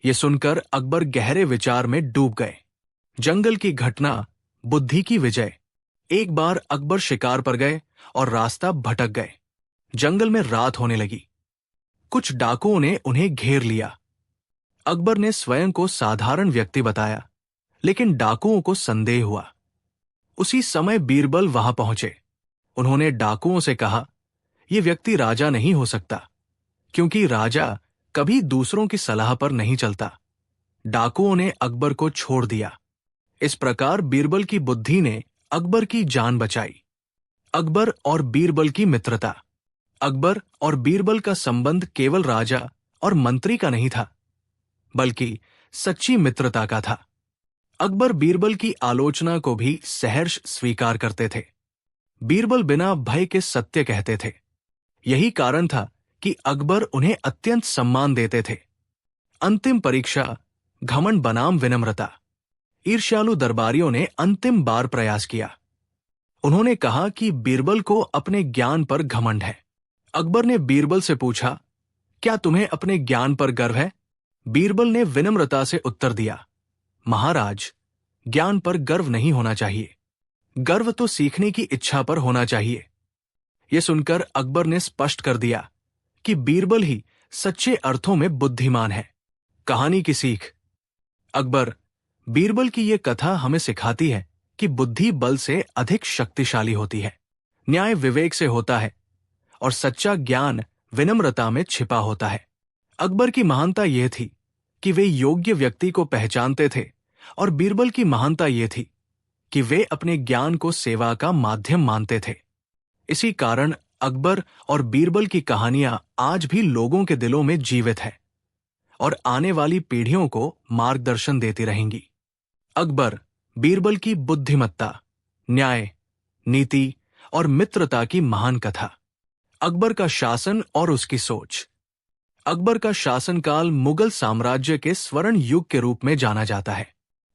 ये सुनकर अकबर गहरे विचार में डूब गए। जंगल की घटना, बुद्धि की विजय। एक बार अकबर शिकार पर गए और रास्ता भटक गए। जंगल में रात होने लगी। कुछ डाकुओं ने उन्हें घेर लिया। अकबर ने स्वयं को साधारण व्यक्ति बताया, लेकिन डाकुओं को संदेह हुआ। उसी समय बीरबल वहां पहुंचे। उन्होंने डाकुओं से कहा, यह व्यक्ति राजा नहीं हो सकता, क्योंकि राजा कभी दूसरों की सलाह पर नहीं चलता। डाकुओं ने अकबर को छोड़ दिया। इस प्रकार बीरबल की बुद्धि ने अकबर की जान बचाई। अकबर और बीरबल की मित्रता। अकबर और बीरबल का संबंध केवल राजा और मंत्री का नहीं था, बल्कि सच्ची मित्रता का था। अकबर बीरबल की आलोचना को भी सहर्ष स्वीकार करते थे। बीरबल बिना भय के सत्य कहते थे। यही कारण था कि अकबर उन्हें अत्यंत सम्मान देते थे। अंतिम परीक्षा, घमंड बनाम विनम्रता। ईर्ष्यालु दरबारियों ने अंतिम बार प्रयास किया। उन्होंने कहा कि बीरबल को अपने ज्ञान पर घमंड है। अकबर ने बीरबल से पूछा, क्या तुम्हें अपने ज्ञान पर गर्व है? बीरबल ने विनम्रता से उत्तर दिया, महाराज, ज्ञान पर गर्व नहीं होना चाहिए। गर्व तो सीखने की इच्छा पर होना चाहिए। यह सुनकर अकबर ने स्पष्ट कर दिया कि बीरबल ही सच्चे अर्थों में बुद्धिमान है। कहानी की सीख। अकबर, बीरबल की यह कथा हमें सिखाती है कि बुद्धि बल से अधिक शक्तिशाली होती है। न्याय विवेक से होता है और सच्चा ज्ञान विनम्रता में छिपा होता है। अकबर की महानता यह थी कि वे योग्य व्यक्ति को पहचानते थे, और बीरबल की महानता यह थी कि वे अपने ज्ञान को सेवा का माध्यम मानते थे। इसी कारण अकबर और बीरबल की कहानियां आज भी लोगों के दिलों में जीवित है और आने वाली पीढ़ियों को मार्गदर्शन देती रहेंगी। अकबर, बीरबल की बुद्धिमत्ता, न्याय, नीति और मित्रता की महान कथा। अकबर का शासन और उसकी सोच। अकबर का शासनकाल मुगल साम्राज्य के स्वर्ण युग के रूप में जाना जाता है।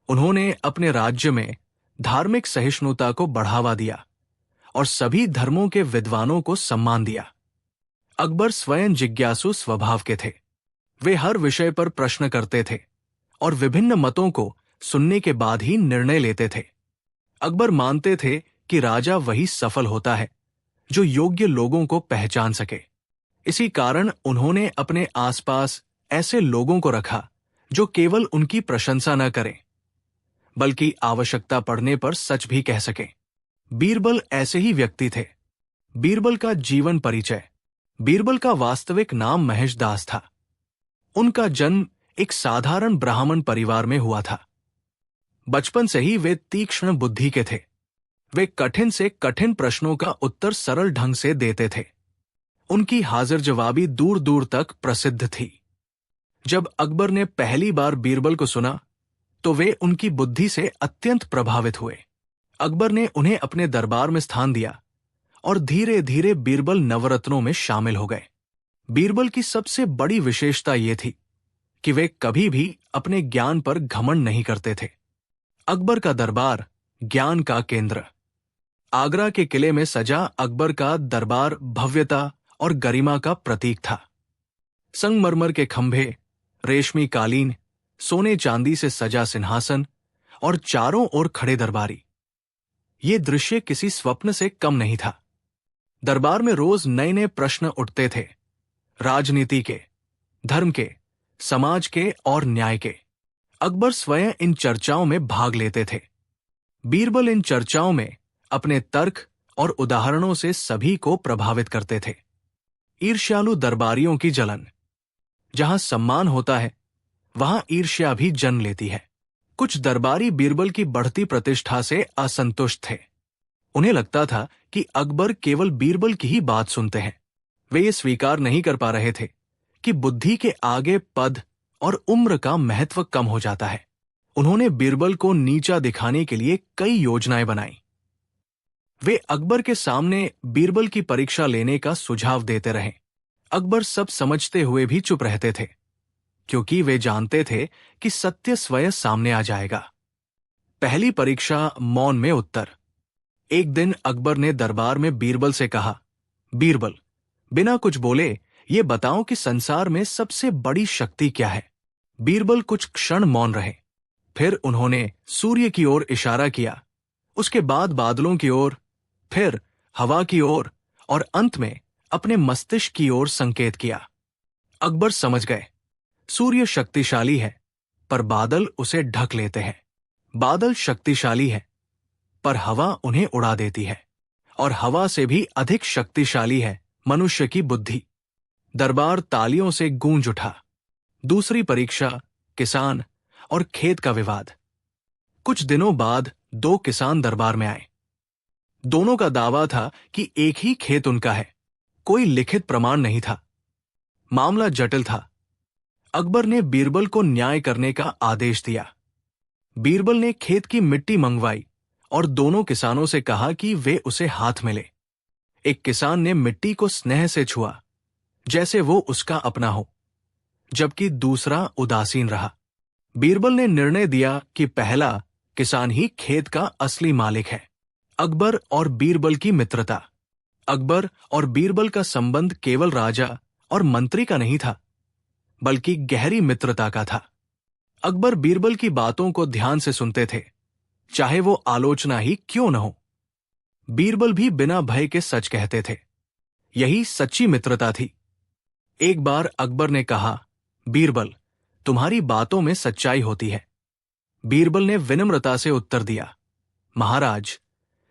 उन्होंने अपने राज्य में धार्मिक सहिष्णुता को बढ़ावा दिया और सभी धर्मों के विद्वानों को सम्मान दिया। अकबर स्वयं जिज्ञासु स्वभाव के थे। वे हर विषय पर प्रश्न करते थे और विभिन्न मतों को सुनने के बाद ही निर्णय लेते थे। अकबर मानते थे कि राजा वही सफल होता है जो योग्य लोगों को पहचान सके। इसी कारण उन्होंने अपने आसपास ऐसे लोगों को रखा जो केवल उनकी प्रशंसा न करें बल्कि आवश्यकता पड़ने पर सच भी कह सकें। बीरबल ऐसे ही व्यक्ति थे। बीरबल का जीवन परिचय। बीरबल का वास्तविक नाम महेश दास था। उनका जन्म एक साधारण ब्राह्मण परिवार में हुआ था। बचपन से ही वे तीक्ष्ण बुद्धि के थे। वे कठिन से कठिन प्रश्नों का उत्तर सरल ढंग से देते थे। उनकी हाजिर जवाबी दूर दूर तक प्रसिद्ध थी। जब अकबर ने पहली बार बीरबल को सुना तो वे उनकी बुद्धि से अत्यंत प्रभावित हुए। अकबर ने उन्हें अपने दरबार में स्थान दिया और धीरे धीरे बीरबल नवरत्नों में शामिल हो गए। बीरबल की सबसे बड़ी विशेषता ये थी कि वे कभी भी अपने ज्ञान पर घमंड नहीं करते थे। अकबर का दरबार ज्ञान का केंद्र। आगरा के किले में सजा अकबर का दरबार भव्यता और गरिमा का प्रतीक था। संगमरमर के खंभे, रेशमी कालीन, सोने चांदी से सजा सिंहासन और चारों ओर खड़े दरबारी। ये दृश्य किसी स्वप्न से कम नहीं था। दरबार में रोज नए नए प्रश्न उठते थे, राजनीति के, धर्म के, समाज के और न्याय के। अकबर स्वयं इन चर्चाओं में भाग लेते थे। बीरबल इन चर्चाओं में अपने तर्क और उदाहरणों से सभी को प्रभावित करते थे। ईर्ष्यालु दरबारियों की जलन। जहां सम्मान होता है वहां ईर्ष्या भी जन्म लेती है। कुछ दरबारी बीरबल की बढ़ती प्रतिष्ठा से असंतुष्ट थे। उन्हें लगता था कि अकबर केवल बीरबल की ही बात सुनते हैं। वे ये स्वीकार नहीं कर पा रहे थे कि बुद्धि के आगे पद और उम्र का महत्व कम हो जाता है। उन्होंने बीरबल को नीचा दिखाने के लिए कई योजनाएं बनाई। वे अकबर के सामने बीरबल की परीक्षा लेने का सुझाव देते रहे। अकबर सब समझते हुए भी चुप रहते थे, क्योंकि वे जानते थे कि सत्य स्वयं सामने आ जाएगा। पहली परीक्षा मौन में उत्तर। एक दिन अकबर ने दरबार में बीरबल से कहा, बीरबल, बिना कुछ बोले ये बताओ कि संसार में सबसे बड़ी शक्ति क्या है। बीरबल कुछ क्षण मौन रहे। फिर उन्होंने सूर्य की ओर इशारा किया, उसके बाद बादलों की ओर, फिर हवा की ओर और अंत में अपने मस्तिष्क की ओर संकेत किया। अकबर समझ गए, सूर्य शक्तिशाली है पर बादल उसे ढक लेते हैं। बादल शक्तिशाली है पर हवा उन्हें उड़ा देती है, और हवा से भी अधिक शक्तिशाली है मनुष्य की बुद्धि। दरबार तालियों से गूंज उठा। दूसरी परीक्षा किसान और खेत का विवाद। कुछ दिनों बाद दो किसान दरबार में आए। दोनों का दावा था कि एक ही खेत उनका है। कोई लिखित प्रमाण नहीं था। मामला जटिल था। अकबर ने बीरबल को न्याय करने का आदेश दिया। बीरबल ने खेत की मिट्टी मंगवाई और दोनों किसानों से कहा कि वे उसे हाथ में ले। एक किसान ने मिट्टी को स्नेह से छुआ, जैसे वो उसका अपना हो, जबकि दूसरा उदासीन रहा। बीरबल ने निर्णय दिया कि पहला किसान ही खेत का असली मालिक है। अकबर और बीरबल की मित्रता। अकबर और बीरबल का संबंध केवल राजा और मंत्री का नहीं था, बल्कि गहरी मित्रता का था। अकबर बीरबल की बातों को ध्यान से सुनते थे, चाहे वो आलोचना ही क्यों न हो। बीरबल भी बिना भय के सच कहते थे। यही सच्ची मित्रता थी। एक बार अकबर ने कहा, बीरबल, तुम्हारी बातों में सच्चाई होती है। बीरबल ने विनम्रता से उत्तर दिया, महाराज,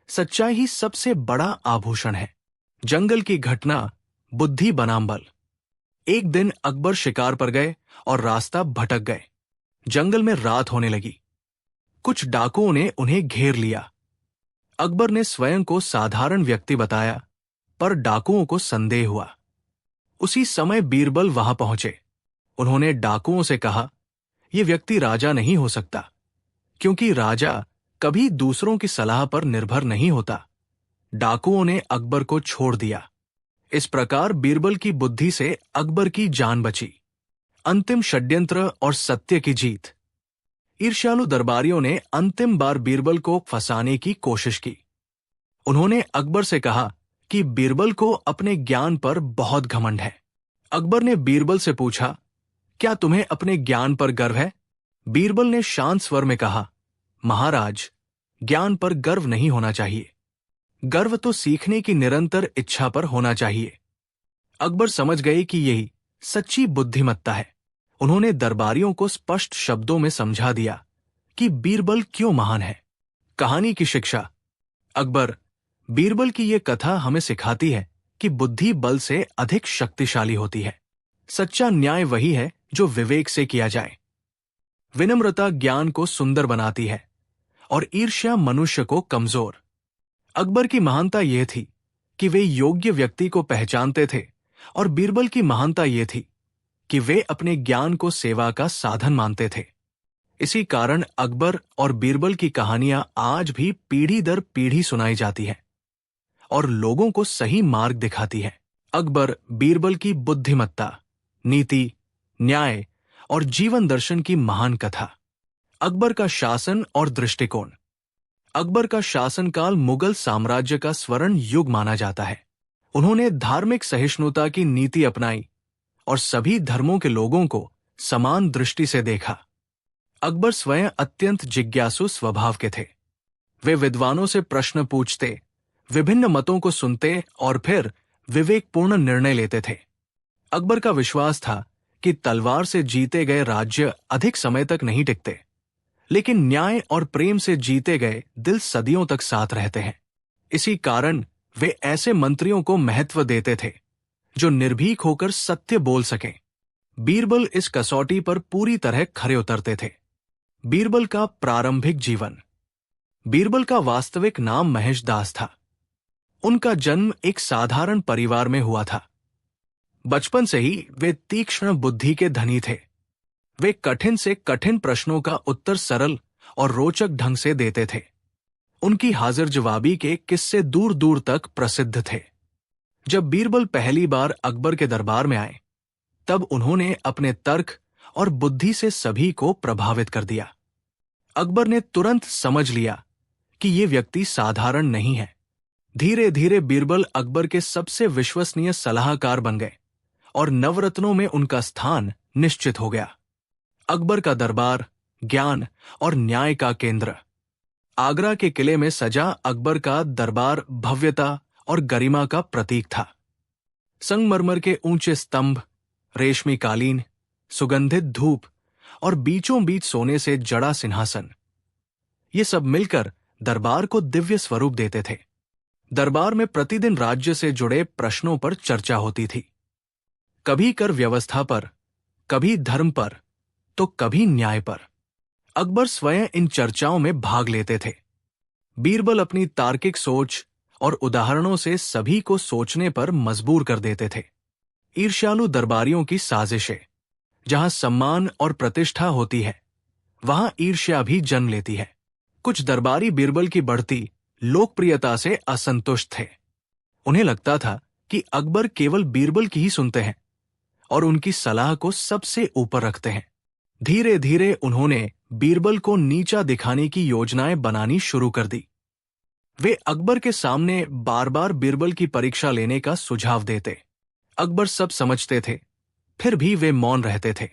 सच्चाई ही सबसे बड़ा आभूषण है। जंगल की घटना, बुद्धि बनाम बल। एक दिन अकबर शिकार पर गए और रास्ता भटक गए। जंगल में रात होने लगी। कुछ डाकुओं ने उन्हें घेर लिया। अकबर ने स्वयं को साधारण व्यक्ति बताया, पर डाकुओं को संदेह हुआ। उसी समय बीरबल वहां पहुंचे। उन्होंने डाकुओं से कहा, यह व्यक्ति राजा नहीं हो सकता, क्योंकि राजा कभी दूसरों की सलाह पर निर्भर नहीं होता। डाकुओं ने अकबर को छोड़ दिया। इस प्रकार बीरबल की बुद्धि से अकबर की जान बची। अंतिम षड्यंत्र और सत्य की जीत। ईर्ष्यालु दरबारियों ने अंतिम बार बीरबल को फंसाने की कोशिश की। उन्होंने अकबर से कहा कि बीरबल को अपने ज्ञान पर बहुत घमंड है। अकबर ने बीरबल से पूछा, क्या तुम्हें अपने ज्ञान पर गर्व है? बीरबल ने शांत स्वर में कहा, महाराज, ज्ञान पर गर्व नहीं होना चाहिए। गर्व तो सीखने की निरंतर इच्छा पर होना चाहिए। अकबर समझ गए कि यही सच्ची बुद्धिमत्ता है। उन्होंने दरबारियों को स्पष्ट शब्दों में समझा दिया कि बीरबल क्यों महान है। कहानी की शिक्षा। अकबर, बीरबल की ये कथा हमें सिखाती है कि बुद्धि बल से अधिक शक्तिशाली होती है। सच्चा न्याय वही है जो विवेक से किया जाए। विनम्रता ज्ञान को सुंदर बनाती है और ईर्ष्या मनुष्य को कमजोर। अकबर की महानता यह थी कि वे योग्य व्यक्ति को पहचानते थे और बीरबल की महानता यह थी कि वे अपने ज्ञान को सेवा का साधन मानते थे। इसी कारण अकबर और बीरबल की कहानियां आज भी पीढ़ी दर पीढ़ी सुनाई जाती हैं और लोगों को सही मार्ग दिखाती है। अकबर बीरबल की बुद्धिमत्ता, नीति, न्याय और जीवन दर्शन की महान कथा। अकबर का शासन और दृष्टिकोण। अकबर का शासनकाल मुगल साम्राज्य का स्वर्ण युग माना जाता है। उन्होंने धार्मिक सहिष्णुता की नीति अपनाई और सभी धर्मों के लोगों को समान दृष्टि से देखा। अकबर स्वयं अत्यंत जिज्ञासु स्वभाव के थे। वे विद्वानों से प्रश्न पूछते, विभिन्न मतों को सुनते और फिर विवेकपूर्ण निर्णय लेते थे। अकबर का विश्वास था कि तलवार से जीते गए राज्य अधिक समय तक नहीं टिकते, लेकिन न्याय और प्रेम से जीते गए दिल सदियों तक साथ रहते हैं। इसी कारण वे ऐसे मंत्रियों को महत्व देते थे जो निर्भीक होकर सत्य बोल सकें। बीरबल इस कसौटी पर पूरी तरह खरे उतरते थे। बीरबल का प्रारंभिक जीवन। बीरबल का वास्तविक नाम महेश दास था। उनका जन्म एक साधारण परिवार में हुआ था। बचपन से ही वे तीक्ष्ण बुद्धि के धनी थे। वे कठिन से कठिन प्रश्नों का उत्तर सरल और रोचक ढंग से देते थे। उनकी हाजिर जवाबी के किस्से दूर दूर तक प्रसिद्ध थे। जब बीरबल पहली बार अकबर के दरबार में आए, तब उन्होंने अपने तर्क और बुद्धि से सभी को प्रभावित कर दिया। अकबर ने तुरंत समझ लिया कि ये व्यक्ति साधारण नहीं है। धीरे धीरे बीरबल अकबर के सबसे विश्वसनीय सलाहकार बन गए और नवरत्नों में उनका स्थान निश्चित हो गया। अकबर का दरबार ज्ञान और न्याय का केंद्र। आगरा के किले में सजा अकबर का दरबार भव्यता और गरिमा का प्रतीक था। संगमरमर के ऊंचे स्तंभ, रेशमी कालीन, सुगंधित धूप और बीचों बीच सोने से जड़ा सिंहासन, ये सब मिलकर दरबार को दिव्य स्वरूप देते थे। दरबार में प्रतिदिन राज्य से जुड़े प्रश्नों पर चर्चा होती थी। कभी कर व्यवस्था पर, कभी धर्म पर, तो कभी न्याय पर। अकबर स्वयं इन चर्चाओं में भाग लेते थे। बीरबल अपनी तार्किक सोच और उदाहरणों से सभी को सोचने पर मजबूर कर देते थे। ईर्ष्यालु दरबारियों की साजिशें। जहां सम्मान और प्रतिष्ठा होती है, वहां ईर्ष्या भी जन्म लेती है। कुछ दरबारी बीरबल की बढ़ती लोकप्रियता से असंतुष्ट थे। उन्हें लगता था कि अकबर केवल बीरबल की ही सुनते हैं और उनकी सलाह को सबसे ऊपर रखते हैं। धीरे धीरे उन्होंने बीरबल को नीचा दिखाने की योजनाएं बनानी शुरू कर दी। वे अकबर के सामने बार बार बीरबल की परीक्षा लेने का सुझाव देते। अकबर सब समझते थे, फिर भी वे मौन रहते थे,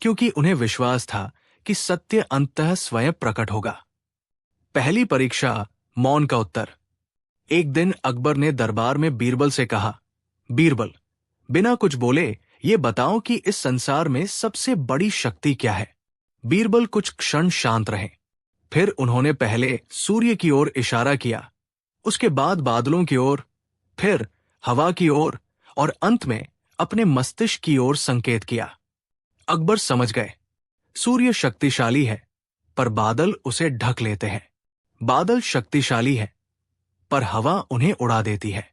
क्योंकि उन्हें विश्वास था कि सत्य अंततः स्वयं प्रकट होगा। पहली परीक्षा, मौन का उत्तर। एक दिन अकबर ने दरबार में बीरबल से कहा, बीरबल, बिना कुछ बोले ये बताओ कि इस संसार में सबसे बड़ी शक्ति क्या है। बीरबल कुछ क्षण शांत रहे। फिर उन्होंने पहले सूर्य की ओर इशारा किया, उसके बाद बादलों की ओर, फिर हवा की ओर और अंत में अपने मस्तिष्क की ओर संकेत किया। अकबर समझ गए, सूर्य शक्तिशाली है, पर बादल उसे ढक लेते हैं। बादल शक्तिशाली है, पर हवा उन्हें उड़ा देती है,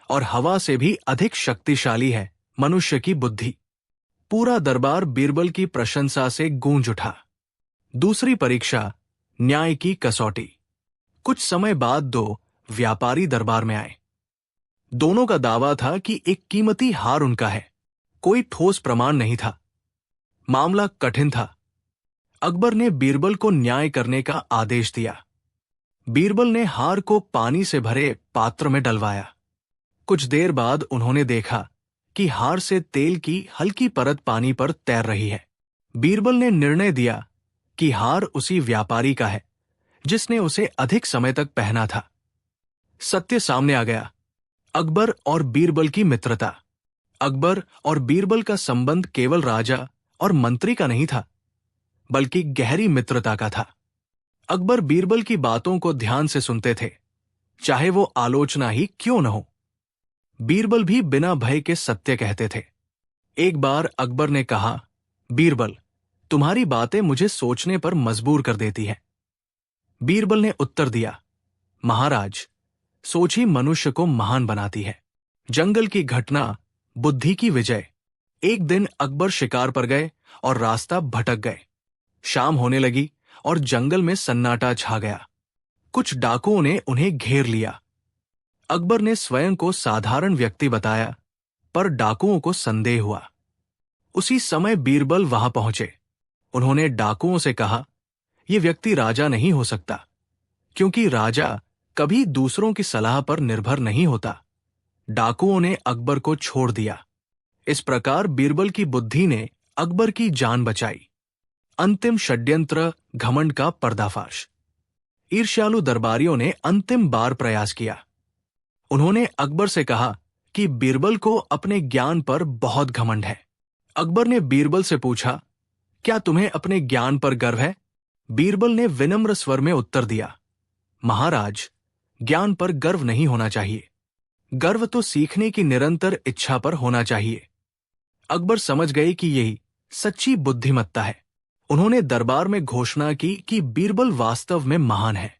और हवा से भी अधिक शक्तिशाली है मनुष्य की बुद्धि। पूरा दरबार बीरबल की प्रशंसा से गूंज उठा। दूसरी परीक्षा, न्याय की कसौटी। कुछ समय बाद दो व्यापारी दरबार में आए। दोनों का दावा था कि एक कीमती हार उनका है। कोई ठोस प्रमाण नहीं था। मामला कठिन था। अकबर ने बीरबल को न्याय करने का आदेश दिया। बीरबल ने हार को पानी से भरे पात्र में डलवाया। कुछ देर बाद उन्होंने देखा कि हार से तेल की हल्की परत पानी पर तैर रही है। बीरबल ने निर्णय दिया कि हार उसी व्यापारी का है जिसने उसे अधिक समय तक पहना था। सत्य सामने आ गया। अकबर और बीरबल की मित्रता। अकबर और बीरबल का संबंध केवल राजा और मंत्री का नहीं था, बल्कि गहरी मित्रता का था। अकबर बीरबल की बातों को ध्यान से सुनते थे, चाहे वो आलोचना ही क्यों न हो। बीरबल भी बिना भय के सत्य कहते थे। एक बार अकबर ने कहा, बीरबल, तुम्हारी बातें मुझे सोचने पर मजबूर कर देती हैं। बीरबल ने उत्तर दिया, महाराज, सोच ही मनुष्य को महान बनाती है। जंगल की घटना, बुद्धि की विजय। एक दिन अकबर शिकार पर गए और रास्ता भटक गए। शाम होने लगी और जंगल में सन्नाटा छा गया। कुछ डाकुओं ने उन्हें घेर लिया। अकबर ने स्वयं को साधारण व्यक्ति बताया, पर डाकुओं को संदेह हुआ। उसी समय बीरबल वहां पहुंचे। उन्होंने डाकुओं से कहा, यह व्यक्ति राजा नहीं हो सकता, क्योंकि राजा कभी दूसरों की सलाह पर निर्भर नहीं होता। डाकुओं ने अकबर को छोड़ दिया। इस प्रकार बीरबल की बुद्धि ने अकबर की जान बचाई। अंतिम षड्यंत्र, घमंड का पर्दाफाश। ईर्ष्यालु दरबारियों ने अंतिम बार प्रयास किया। उन्होंने अकबर से कहा कि बीरबल को अपने ज्ञान पर बहुत घमंड है। अकबर ने बीरबल से पूछा, क्या तुम्हें अपने ज्ञान पर गर्व है? बीरबल ने विनम्र स्वर में उत्तर दिया, महाराज, ज्ञान पर गर्व नहीं होना चाहिए। गर्व तो सीखने की निरंतर इच्छा पर होना चाहिए। अकबर समझ गए कि यही सच्ची बुद्धिमत्ता है। उन्होंने दरबार में घोषणा की कि बीरबल वास्तव में महान है।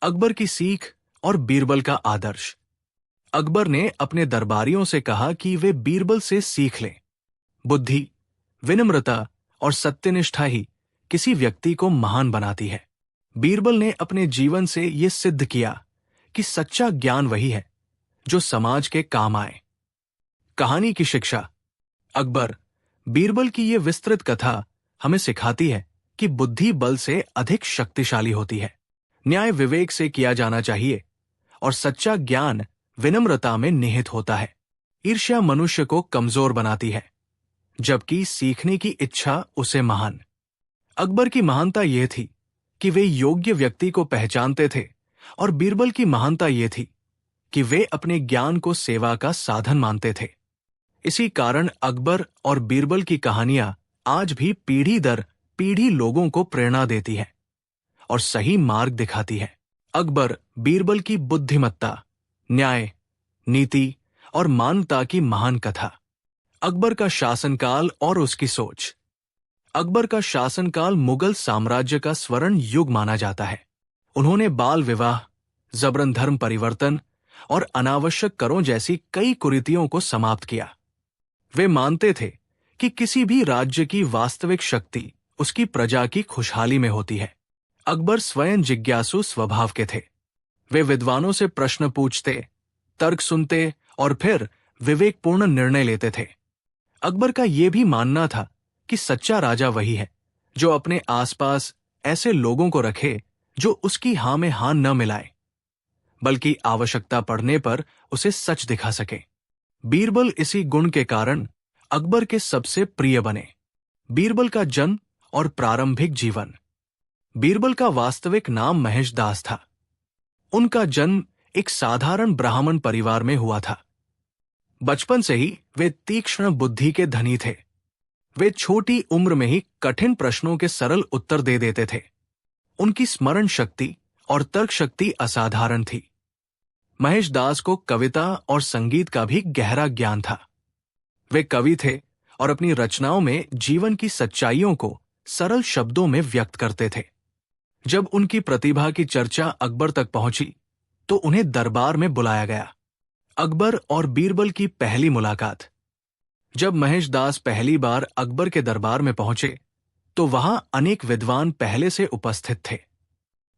अकबर की सीख और बीरबल का आदर्श। अकबर ने अपने दरबारियों से कहा कि वे बीरबल से सीख लें। बुद्धि, विनम्रता और सत्यनिष्ठा ही किसी व्यक्ति को महान बनाती है। बीरबल ने अपने जीवन से यह सिद्ध किया कि सच्चा ज्ञान वही है जो समाज के काम आए। कहानी की शिक्षा। अकबर, बीरबल की यह विस्तृत कथा हमें सिखाती है कि बुद्धि बल से अधिक शक्तिशाली होती है। न्याय विवेक से किया जाना चाहिए और सच्चा ज्ञान विनम्रता में निहित होता है। ईर्ष्या मनुष्य को कमजोर बनाती है, जबकि सीखने की इच्छा उसे महान। अकबर की महानता यह थी कि वे योग्य व्यक्ति को पहचानते थे, और बीरबल की महानता यह थी कि वे अपने ज्ञान को सेवा का साधन मानते थे। इसी कारण अकबर और बीरबल की कहानियां आज भी पीढ़ी दर पीढ़ी लोगों को प्रेरणा देती है और सही मार्ग दिखाती है। अकबर बीरबल की बुद्धिमत्ता, न्याय, नीति और मानवता की महान कथा। अकबर का शासनकाल और उसकी सोच। अकबर का शासनकाल मुगल साम्राज्य का स्वर्ण युग माना जाता है। उन्होंने बाल विवाह, जबरन धर्म परिवर्तन और अनावश्यक करों जैसी कई कुरीतियों को समाप्त किया। वे मानते थे कि किसी भी राज्य की वास्तविक शक्ति उसकी प्रजा की खुशहाली में होती है। अकबर स्वयं जिज्ञासु स्वभाव के थे। वे विद्वानों से प्रश्न पूछते, तर्क सुनते और फिर विवेकपूर्ण निर्णय लेते थे। अकबर का यह भी मानना था कि सच्चा राजा वही है जो अपने आसपास ऐसे लोगों को रखे जो उसकी हां में हां न मिलाए, बल्कि आवश्यकता पड़ने पर उसे सच दिखा सके। बीरबल इसी गुण के कारण अकबर के सबसे प्रिय बने। बीरबल का जन्म और प्रारंभिक जीवन। बीरबल का वास्तविक नाम महेश दास था। उनका जन्म एक साधारण ब्राह्मण परिवार में हुआ था। बचपन से ही वे तीक्ष्ण बुद्धि के धनी थे। वे छोटी उम्र में ही कठिन प्रश्नों के सरल उत्तर दे देते थे। उनकी स्मरण शक्ति और तर्क शक्ति असाधारण थी। महेश दास को कविता और संगीत का भी गहरा ज्ञान था। वे कवि थे और अपनी रचनाओं में जीवन की सच्चाइयों को सरल शब्दों में व्यक्त करते थे। जब उनकी प्रतिभा की चर्चा अकबर तक पहुंची तो उन्हें दरबार में बुलाया गया। अकबर और बीरबल की पहली मुलाकात। जब महेश दास पहली बार अकबर के दरबार में पहुंचे तो वहां अनेक विद्वान पहले से उपस्थित थे।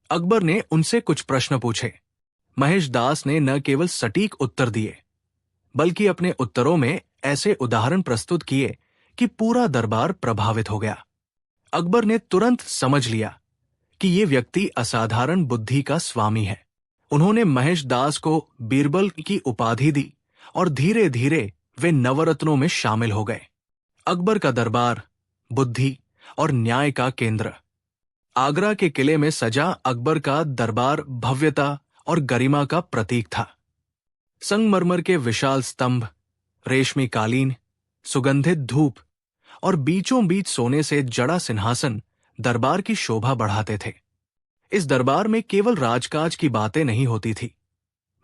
अकबर ने उनसे कुछ प्रश्न पूछे। महेश दास ने न केवल सटीक उत्तर दिए, बल्कि अपने उत्तरों में ऐसे उदाहरण प्रस्तुत किए कि पूरा दरबार प्रभावित हो गया। अकबर ने तुरंत समझ लिया कि ये व्यक्ति असाधारण बुद्धि का स्वामी है। उन्होंने महेश दास को बीरबल की उपाधि दी और धीरे धीरे वे नवरत्नों में शामिल हो गए। अकबर का दरबार बुद्धि और न्याय का केंद्र। आगरा के किले में सजा अकबर का दरबार भव्यता और गरिमा का प्रतीक था। संगमरमर के विशाल स्तंभ, रेशमी कालीन, सुगंधित धूप और बीचों बीच सोने से जड़ा सिंहासन दरबार की शोभा बढ़ाते थे। इस दरबार में केवल राजकाज की बातें नहीं होती थी,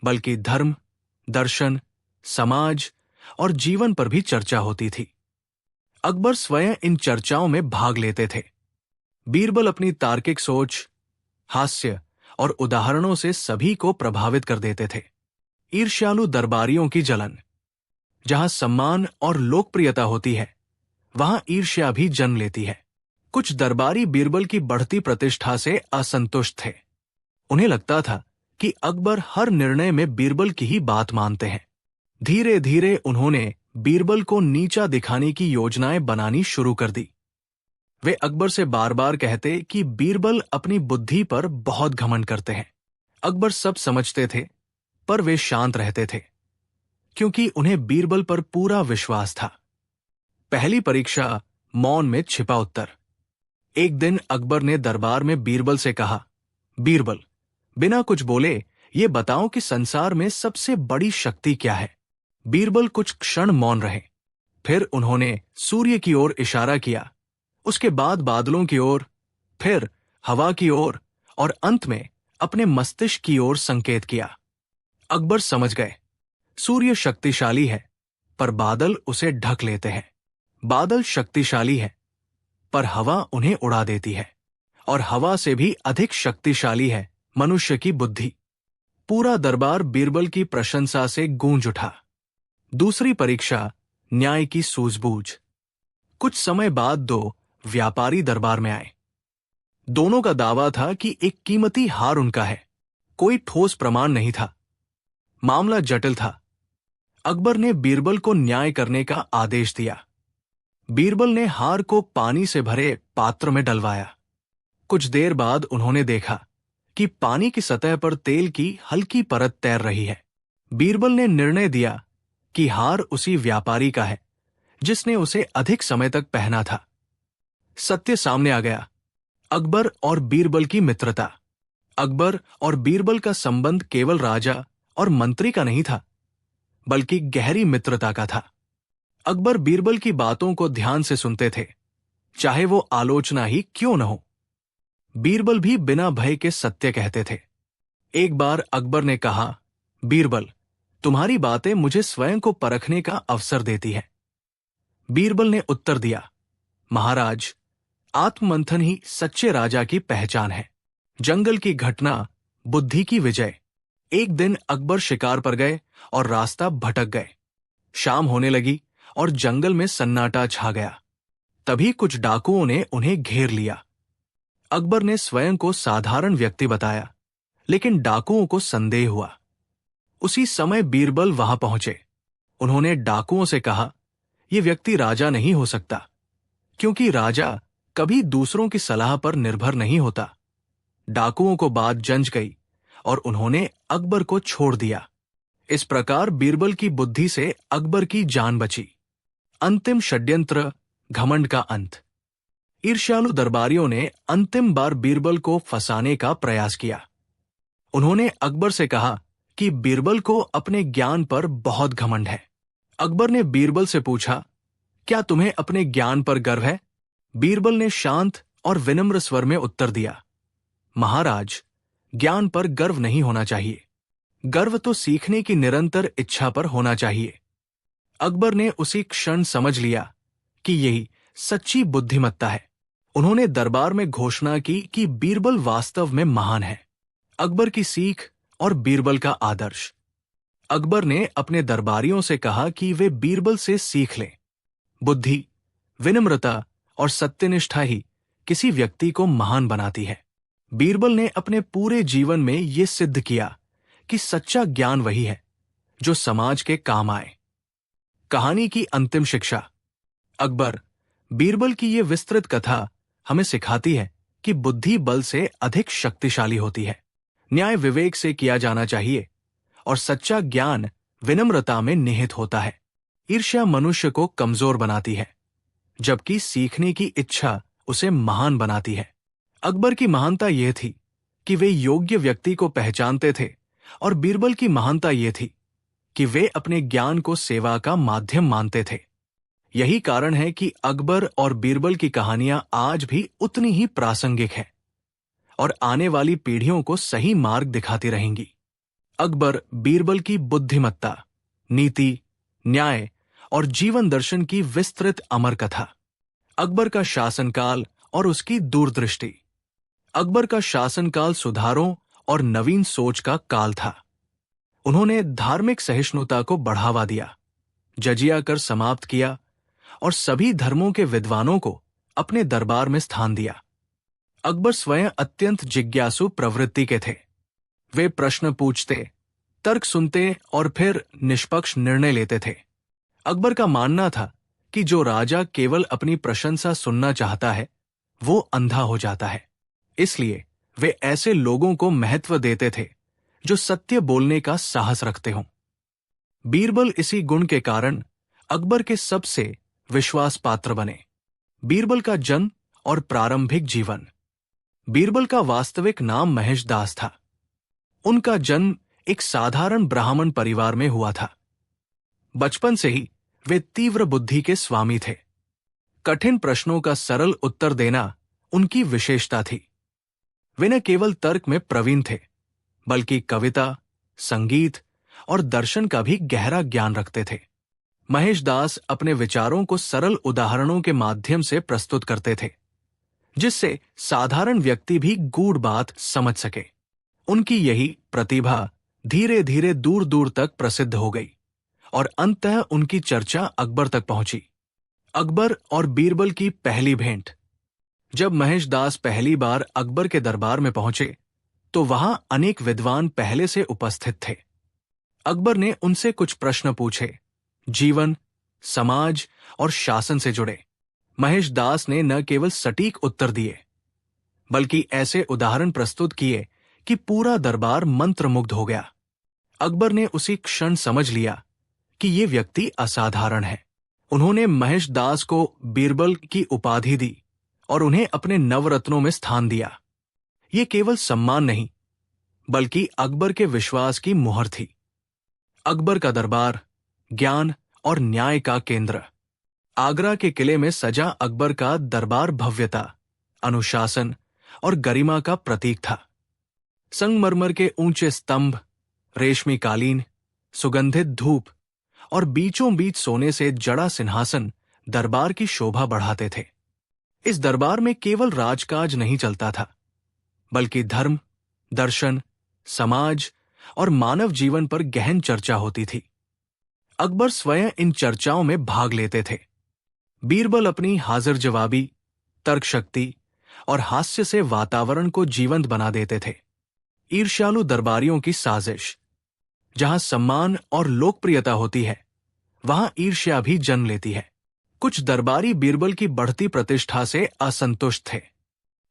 बल्कि धर्म, दर्शन, समाज और जीवन पर भी चर्चा होती थी। अकबर स्वयं इन चर्चाओं में भाग लेते थे। बीरबल अपनी तार्किक सोच, हास्य और उदाहरणों से सभी को प्रभावित कर देते थे। ईर्ष्यालु दरबारियों की जलन। जहां सम्मान और लोकप्रियता होती है, वहां ईर्ष्या भी जन्म लेती है। कुछ दरबारी बीरबल की बढ़ती प्रतिष्ठा से असंतुष्ट थे। उन्हें लगता था कि अकबर हर निर्णय में बीरबल की ही बात मानते हैं। धीरे धीरे उन्होंने बीरबल को नीचा दिखाने की योजनाएं बनानी शुरू कर दी। वे अकबर से बार बार कहते कि बीरबल अपनी बुद्धि पर बहुत घमंड करते हैं। अकबर सब समझते थे, पर वे शांत रहते थे, क्योंकि उन्हें बीरबल पर पूरा विश्वास था। पहली परीक्षा, मौन में छिपा उत्तर। एक दिन अकबर ने दरबार में बीरबल से कहा, बीरबल, बिना कुछ बोले ये बताओ कि संसार में सबसे बड़ी शक्ति क्या है। बीरबल कुछ क्षण मौन रहे। फिर उन्होंने सूर्य की ओर इशारा किया, उसके बाद बादलों की ओर, फिर हवा की ओर और अंत में अपने मस्तिष्क की ओर संकेत किया। अकबर समझ गए, सूर्य शक्तिशाली है, पर बादल उसे ढक लेते हैं। बादल शक्तिशाली है, पर हवा उन्हें उड़ा देती है, और हवा से भी अधिक शक्तिशाली है मनुष्य की बुद्धि। पूरा दरबार बीरबल की प्रशंसा से गूंज उठा। दूसरी परीक्षा, न्याय की सूझबूझ। कुछ समय बाद दो व्यापारी दरबार में आए। दोनों का दावा था कि एक कीमती हार उनका है। कोई ठोस प्रमाण नहीं था। मामला जटिल था। अकबर ने बीरबल को न्याय करने का आदेश दिया। बीरबल ने हार को पानी से भरे पात्र में डलवाया। कुछ देर बाद उन्होंने देखा कि पानी की सतह पर तेल की हल्की परत तैर रही है। बीरबल ने निर्णय दिया कि हार उसी व्यापारी का है जिसने उसे अधिक समय तक पहना था। सत्य सामने आ गया। अकबर और बीरबल की मित्रता। अकबर और बीरबल का संबंध केवल राजा और मंत्री का नहीं था, बल्कि गहरी मित्रता का था। अकबर बीरबल की बातों को ध्यान से सुनते थे, चाहे वो आलोचना ही क्यों न हो। बीरबल भी बिना भय के सत्य कहते थे। एक बार अकबर ने कहा, बीरबल, तुम्हारी बातें मुझे स्वयं को परखने का अवसर देती है। बीरबल ने उत्तर दिया, महाराज, आत्ममंथन ही सच्चे राजा की पहचान है। जंगल की घटना, बुद्धि की विजय। एक दिन अकबर शिकार पर गए और रास्ता भटक गए। शाम होने लगी और जंगल में सन्नाटा छा गया। तभी कुछ डाकुओं ने उन्हें घेर लिया। अकबर ने स्वयं को साधारण व्यक्ति बताया, लेकिन डाकुओं को संदेह हुआ। उसी समय बीरबल वहां पहुंचे। उन्होंने डाकुओं से कहा, यह व्यक्ति राजा नहीं हो सकता, क्योंकि राजा कभी दूसरों की सलाह पर निर्भर नहीं होता। डाकुओं को बात जंच गई और उन्होंने अकबर को छोड़ दिया। इस प्रकार बीरबल की बुद्धि से अकबर की जान बची। अंतिम षड्यंत्र, घमंड का अंत। ईर्ष्यालु दरबारियों ने अंतिम बार बीरबल को फंसाने का प्रयास किया। उन्होंने अकबर से कहा कि बीरबल को अपने ज्ञान पर बहुत घमंड है। अकबर ने बीरबल से पूछा, क्या तुम्हें अपने ज्ञान पर गर्व है? बीरबल ने शांत और विनम्र स्वर में उत्तर दिया, महाराज, ज्ञान पर गर्व नहीं होना चाहिए। गर्व तो सीखने की निरंतर इच्छा पर होना चाहिए। अकबर ने उसी क्षण समझ लिया कि यही सच्ची बुद्धिमत्ता है। उन्होंने दरबार में घोषणा की कि बीरबल वास्तव में महान है। अकबर की सीख और बीरबल का आदर्श। अकबर ने अपने दरबारियों से कहा कि वे बीरबल से सीख लें। बुद्धि, विनम्रता और सत्यनिष्ठा ही किसी व्यक्ति को महान बनाती है। बीरबल ने अपने पूरे जीवन में ये सिद्ध किया कि सच्चा ज्ञान वही है जो समाज के काम आए। कहानी की अंतिम शिक्षा। अकबर, बीरबल की ये विस्तृत कथा हमें सिखाती है कि बुद्धि बल से अधिक शक्तिशाली होती है। न्याय विवेक से किया जाना चाहिए और सच्चा ज्ञान विनम्रता में निहित होता है। ईर्ष्या मनुष्य को कमजोर बनाती है, जबकि सीखने की इच्छा उसे महान बनाती है। अकबर की महानता यह थी कि वे योग्य व्यक्ति को पहचानते थे और बीरबल की महानता ये थी कि वे अपने ज्ञान को सेवा का माध्यम मानते थे। यही कारण है कि अकबर और बीरबल की कहानियां आज भी उतनी ही प्रासंगिक हैं और आने वाली पीढ़ियों को सही मार्ग दिखाती रहेंगी। अकबर बीरबल की बुद्धिमत्ता, नीति, न्याय और जीवन दर्शन की विस्तृत अमर कथा। अकबर का शासनकाल और उसकी दूरदृष्टि। अकबर का शासनकाल सुधारों और नवीन सोच का काल था। उन्होंने धार्मिक सहिष्णुता को बढ़ावा दिया, जजिया कर समाप्त किया और सभी धर्मों के विद्वानों को अपने दरबार में स्थान दिया। अकबर स्वयं अत्यंत जिज्ञासु प्रवृत्ति के थे। वे प्रश्न पूछते, तर्क सुनते और फिर निष्पक्ष निर्णय लेते थे। अकबर का मानना था कि जो राजा केवल अपनी प्रशंसा सुनना चाहता है वो अंधा हो जाता है। इसलिए वे ऐसे लोगों को महत्व देते थे जो सत्य बोलने का साहस रखते हों। बीरबल इसी गुण के कारण अकबर के सबसे विश्वास पात्र बने। बीरबल का जन्म और प्रारंभिक जीवन। बीरबल का वास्तविक नाम महेश दास था। उनका जन्म एक साधारण ब्राह्मण परिवार में हुआ था। बचपन से ही वे तीव्र बुद्धि के स्वामी थे। कठिन प्रश्नों का सरल उत्तर देना उनकी विशेषता थी। वे न केवल तर्क में प्रवीण थे, बल्कि कविता, संगीत और दर्शन का भी गहरा ज्ञान रखते थे। महेश दास अपने विचारों को सरल उदाहरणों के माध्यम से प्रस्तुत करते थे, जिससे साधारण व्यक्ति भी गूढ़ बात समझ सके। उनकी यही प्रतिभा धीरे धीरे दूर दूर तक प्रसिद्ध हो गई और अंततः उनकी चर्चा अकबर तक पहुंची। अकबर और बीरबल की पहली भेंट। जब महेश दास पहली बार अकबर के दरबार में पहुंचे तो वहां अनेक विद्वान पहले से उपस्थित थे। अकबर ने उनसे कुछ प्रश्न पूछे, जीवन, समाज और शासन से जुड़े। महेश दास ने न केवल सटीक उत्तर दिए, बल्कि ऐसे उदाहरण प्रस्तुत किए कि पूरा दरबार मंत्रमुग्ध हो गया। अकबर ने उसी क्षण समझ लिया कि ये व्यक्ति असाधारण है। उन्होंने महेश दास को बीरबल की उपाधि दी और उन्हें अपने नवरत्नों में स्थान दिया। ये केवल सम्मान नहीं, बल्कि अकबर के विश्वास की मुहर थी। अकबर का दरबार ज्ञान और न्याय का केंद्र। आगरा के किले में सजा अकबर का दरबार भव्यता, अनुशासन और गरिमा का प्रतीक था। संगमरमर के ऊंचे स्तंभ, रेशमी कालीन, सुगंधित धूप और बीचों बीच सोने से जड़ा सिंहासन दरबार की शोभा बढ़ाते थे। इस दरबार में केवल राजकाज नहीं चलता था, बल्कि धर्म, दर्शन, समाज और मानव जीवन पर गहन चर्चा होती थी। अकबर स्वयं इन चर्चाओं में भाग लेते थे। बीरबल अपनी हाजिर जवाबी, तर्क शक्ति और हास्य से वातावरण को जीवंत बना देते थे। ईर्ष्यालु दरबारियों की साजिश। जहां सम्मान और लोकप्रियता होती है, वहां ईर्ष्या भी जन्म लेती है। कुछ दरबारी बीरबल की बढ़ती प्रतिष्ठा से असंतुष्ट थे।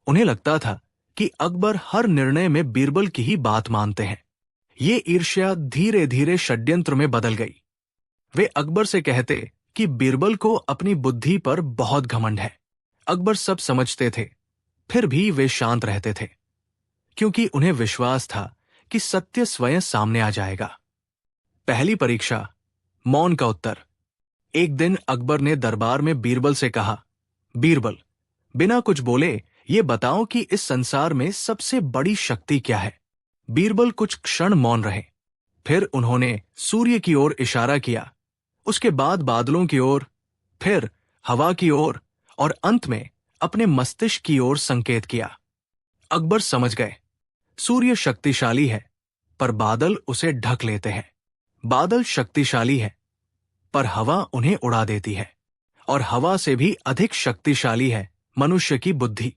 उन्हें लगता था कि अकबर हर निर्णय में बीरबल की ही बात मानते हैं। ये ईर्ष्या धीरे धीरे षड्यंत्र में बदल गई। वे अकबर से कहते कि बीरबल को अपनी बुद्धि पर बहुत घमंड है। अकबर सब समझते थे, फिर भी वे शांत रहते थे, क्योंकि उन्हें विश्वास था कि सत्य स्वयं सामने आ जाएगा। पहली परीक्षा, मौन का उत्तर। एक दिन अकबर ने दरबार में बीरबल से कहा, बीरबल, बिना कुछ बोले ये बताओ कि इस संसार में सबसे बड़ी शक्ति क्या है। बीरबल कुछ क्षण मौन रहे। फिर उन्होंने सूर्य की ओर इशारा किया, उसके बाद बादलों की ओर, फिर हवा की ओर और अंत में अपने मस्तिष्क की ओर संकेत किया। अकबर समझ गए, सूर्य शक्तिशाली है, पर बादल उसे ढक लेते हैं। बादल शक्तिशाली है, पर हवा उन्हें उड़ा देती है, और हवा से भी अधिक शक्तिशाली है मनुष्य की बुद्धि।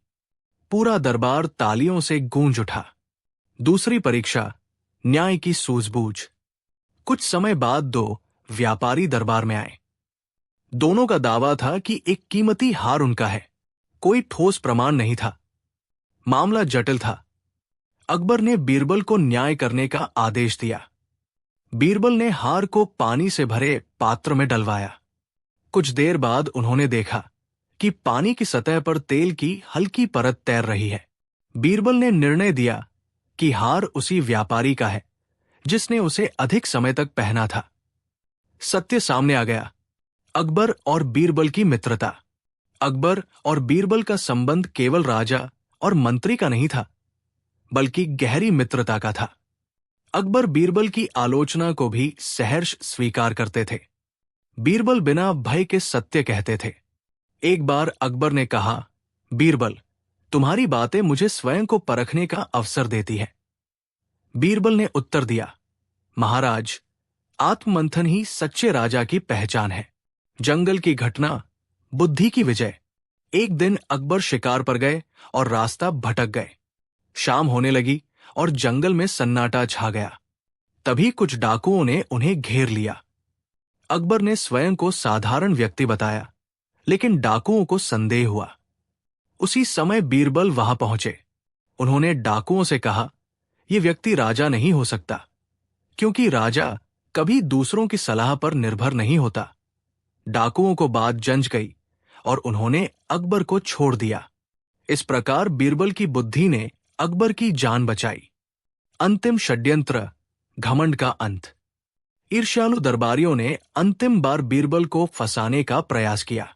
पूरा दरबार तालियों से गूंज उठा। दूसरी परीक्षा, न्याय की सूझबूझ। कुछ समय बाद दो व्यापारी दरबार में आए। दोनों का दावा था कि एक कीमती हार उनका है। कोई ठोस प्रमाण नहीं था। मामला जटिल था। अकबर ने बीरबल को न्याय करने का आदेश दिया। बीरबल ने हार को पानी से भरे पात्र में डलवाया। कुछ देर बाद उन्होंने देखा कि पानी की सतह पर तेल की हल्की परत तैर रही है। बीरबल ने निर्णय दिया कि हार उसी व्यापारी का है जिसने उसे अधिक समय तक पहना था। सत्य सामने आ गया। अकबर और बीरबल की मित्रता। अकबर और बीरबल का संबंध केवल राजा और मंत्री का नहीं था, बल्कि गहरी मित्रता का था। अकबर बीरबल की आलोचना को भी सहर्ष स्वीकार करते थे। बीरबल बिना भय के सत्य कहते थे। एक बार अकबर ने कहा, बीरबल, तुम्हारी बातें मुझे स्वयं को परखने का अवसर देती है। बीरबल ने उत्तर दिया, महाराज, आत्ममंथन ही सच्चे राजा की पहचान है। जंगल की घटना, बुद्धि की विजय। एक दिन अकबर शिकार पर गए और रास्ता भटक गए। शाम होने लगी और जंगल में सन्नाटा छा गया। तभी कुछ डाकुओं ने उन्हें घेर लिया। अकबर ने स्वयं को साधारण व्यक्ति बताया, लेकिन डाकुओं को संदेह हुआ। उसी समय बीरबल वहां पहुंचे। उन्होंने डाकुओं से कहा, यह व्यक्ति राजा नहीं हो सकता, क्योंकि राजा कभी दूसरों की सलाह पर निर्भर नहीं होता। डाकुओं को बात जंच गई और उन्होंने अकबर को छोड़ दिया। इस प्रकार बीरबल की बुद्धि ने अकबर की जान बचाई। अंतिम षड्यंत्र, घमंड का अंत। ईर्ष्यालु दरबारियों ने अंतिम बार बीरबल को फंसाने का प्रयास किया।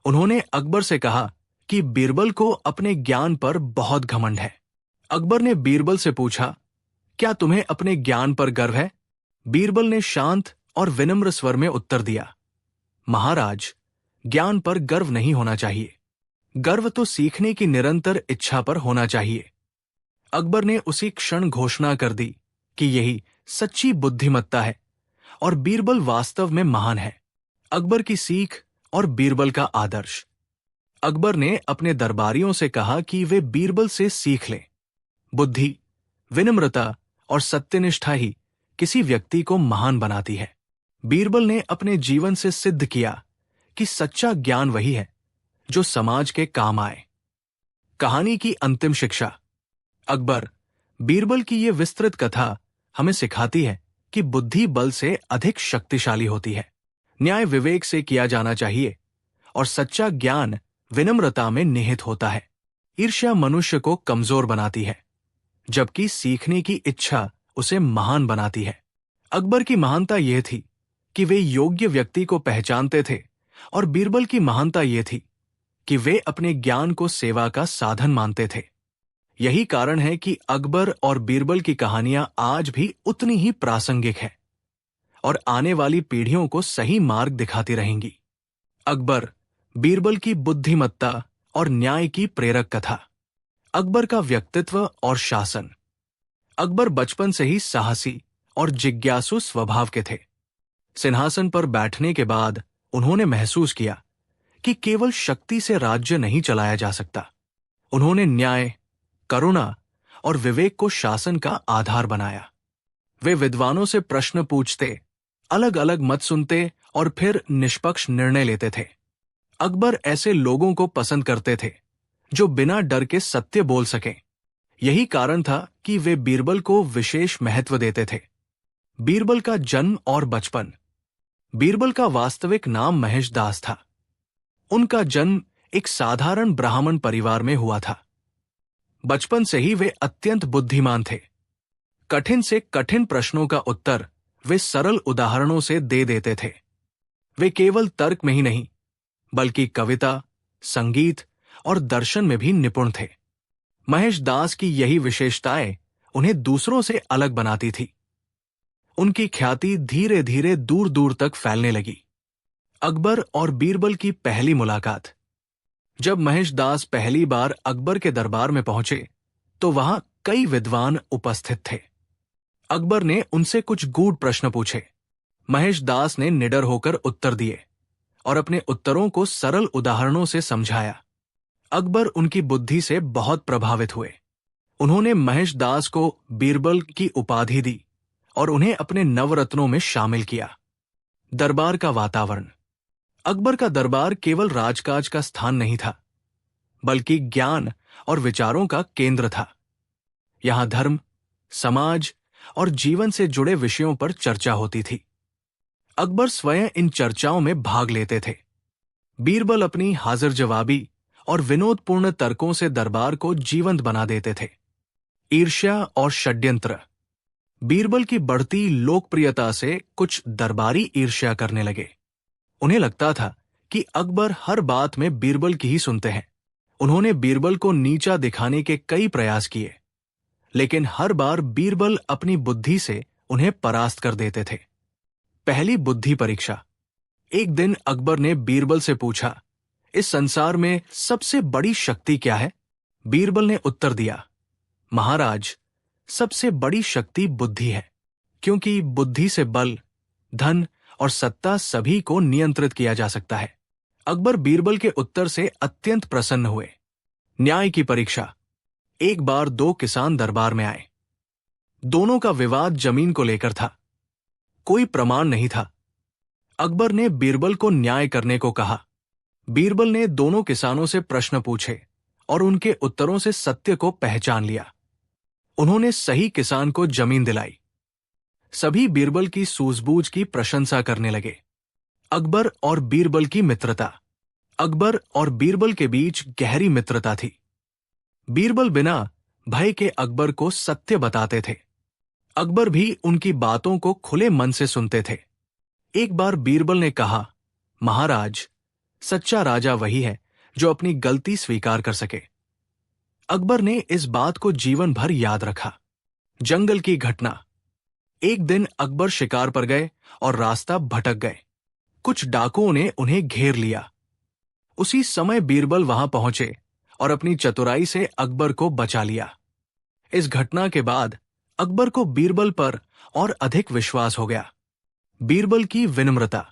उन्होंने अकबर से कहा कि बीरबल को अपने ज्ञान पर बहुत घमंड है। अकबर ने बीरबल से पूछा, क्या तुम्हें अपने ज्ञान पर गर्व है? बीरबल ने शांत और विनम्र स्वर में उत्तर दिया, महाराज, ज्ञान पर गर्व नहीं होना चाहिए। गर्व तो सीखने की निरंतर इच्छा पर होना चाहिए। अकबर ने उसी क्षण घोषणा कर दी कि यही सच्ची बुद्धिमत्ता है और बीरबल वास्तव में महान है। अकबर की सीख और बीरबल का आदर्श। अकबर ने अपने दरबारियों से कहा कि वे बीरबल से सीख लें। बुद्धि, विनम्रता और सत्यनिष्ठा ही किसी व्यक्ति को महान बनाती है। बीरबल ने अपने जीवन से सिद्ध किया कि सच्चा ज्ञान वही है जो समाज के काम आए। कहानी की अंतिम शिक्षा। अकबर बीरबल की ये विस्तृत कथा हमें सिखाती है कि बुद्धि बल से अधिक शक्तिशाली होती है। न्याय विवेक से किया जाना चाहिए और सच्चा ज्ञान विनम्रता में निहित होता है। ईर्ष्या मनुष्य को कमजोर बनाती है, जबकि सीखने की इच्छा उसे महान बनाती है। अकबर की महानता यह थी कि वे योग्य व्यक्ति को पहचानते थे और बीरबल की महानता यह थी कि वे अपने ज्ञान को सेवा का साधन मानते थे। यही कारण है कि अकबर और बीरबल की कहानियां आज भी उतनी ही प्रासंगिक है और आने वाली पीढ़ियों को सही मार्ग दिखाती रहेंगी। अकबर, बीरबल की बुद्धिमत्ता और न्याय की प्रेरक कथा। अकबर का व्यक्तित्व और शासन। अकबर बचपन से ही साहसी और जिज्ञासु स्वभाव के थे। सिंहासन पर बैठने के बाद उन्होंने महसूस किया कि केवल शक्ति से राज्य नहीं चलाया जा सकता। उन्होंने न्याय, करुणा और विवेक को शासन का आधार बनाया। वे विद्वानों से प्रश्न पूछते, अलग अलग मत सुनते और फिर निष्पक्ष निर्णय लेते थे। अकबर ऐसे लोगों को पसंद करते थे जो बिना डर के सत्य बोल सकें। यही कारण था कि वे बीरबल को विशेष महत्व देते थे। बीरबल का जन्म और बचपन। बीरबल का वास्तविक नाम महेश दास था। उनका जन्म एक साधारण ब्राह्मण परिवार में हुआ था। बचपन से ही वे अत्यंत बुद्धिमान थे। कठिन से कठिन प्रश्नों का उत्तर वे सरल उदाहरणों से दे देते थे। वे केवल तर्क में ही नहीं, बल्कि कविता, संगीत और दर्शन में भी निपुण थे। महेश दास की यही विशेषताएं उन्हें दूसरों से अलग बनाती थी। उनकी ख्याति धीरे धीरे दूर दूर तक फैलने लगी। अकबर और बीरबल की पहली मुलाकात। जब महेश दास पहली बार अकबर के दरबार में पहुंचे तो वहां कई विद्वान उपस्थित थे। अकबर ने उनसे कुछ गूढ़ प्रश्न पूछे। महेश दास ने निडर होकर उत्तर दिए और अपने उत्तरों को सरल उदाहरणों से समझाया। अकबर उनकी बुद्धि से बहुत प्रभावित हुए। उन्होंने महेश दास को बीरबल की उपाधि दी और उन्हें अपने नवरत्नों में शामिल किया। दरबार का वातावरण। अकबर का दरबार केवल राजकाज का स्थान नहीं था, बल्कि ज्ञान और विचारों का केंद्र था। यहां धर्म, समाज और जीवन से जुड़े विषयों पर चर्चा होती थी। अकबर स्वयं इन चर्चाओं में भाग लेते थे। बीरबल अपनी हाजिर जवाबी और विनोदपूर्ण तर्कों से दरबार को जीवंत बना देते थे। ईर्ष्या और षड्यंत्र। बीरबल की बढ़ती लोकप्रियता से कुछ दरबारी ईर्ष्या करने लगे। उन्हें लगता था कि अकबर हर बात में बीरबल की ही सुनते हैं। उन्होंने बीरबल को नीचा दिखाने के कई प्रयास किए, लेकिन हर बार बीरबल अपनी बुद्धि से उन्हें परास्त कर देते थे। पहली बुद्धि परीक्षा। एक दिन अकबर ने बीरबल से पूछा, इस संसार में सबसे बड़ी शक्ति क्या है? बीरबल ने उत्तर दिया, महाराज, सबसे बड़ी शक्ति बुद्धि है, क्योंकि बुद्धि से बल, धन और सत्ता सभी को नियंत्रित किया जा सकता है। अकबर बीरबल के उत्तर से अत्यंत प्रसन्न हुए। न्याय की परीक्षा। एक बार दो किसान दरबार में आए। दोनों का विवाद जमीन को लेकर था। कोई प्रमाण नहीं था। अकबर ने बीरबल को न्याय करने को कहा। बीरबल ने दोनों किसानों से प्रश्न पूछे और उनके उत्तरों से सत्य को पहचान लिया। उन्होंने सही किसान को जमीन दिलाई। सभी बीरबल की सूझबूझ की प्रशंसा करने लगे। अकबर और बीरबल की मित्रता। अकबर और बीरबल के बीच गहरी मित्रता थी। बीरबल बिना भय के अकबर को सत्य बताते थे। अकबर भी उनकी बातों को खुले मन से सुनते थे। एक बार बीरबल ने कहा, महाराज, सच्चा राजा वही है जो अपनी गलती स्वीकार कर सके। अकबर ने इस बात को जीवन भर याद रखा। जंगल की घटना। एक दिन अकबर शिकार पर गए और रास्ता भटक गए। कुछ डाकुओं ने उन्हें घेर लिया। उसी समय बीरबल वहां पहुंचे और अपनी चतुराई से अकबर को बचा लिया। इस घटना के बाद अकबर को बीरबल पर और अधिक विश्वास हो गया। बीरबल की विनम्रता।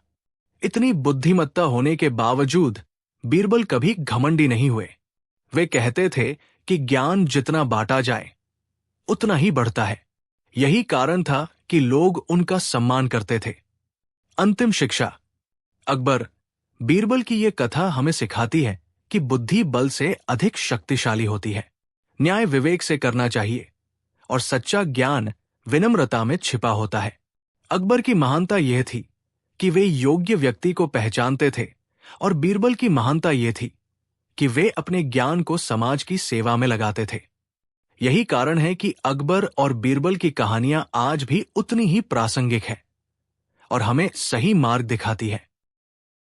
इतनी बुद्धिमत्ता होने के बावजूद बीरबल कभी घमंडी नहीं हुए। वे कहते थे कि ज्ञान जितना बांटा जाए उतना ही बढ़ता है। यही कारण था कि लोग उनका सम्मान करते थे। अंतिम शिक्षा। अकबर, बीरबल की ये कथा हमें सिखाती है कि बुद्धि बल से अधिक शक्तिशाली होती है। न्याय विवेक से करना चाहिए और सच्चा ज्ञान विनम्रता में छिपा होता है। अकबर की महानता यह थी कि वे योग्य व्यक्ति को पहचानते थे और बीरबल की महानता यह थी कि वे अपने ज्ञान को समाज की सेवा में लगाते थे। यही कारण है कि अकबर और बीरबल की कहानियां आज भी उतनी ही प्रासंगिक है और हमें सही मार्ग दिखाती है।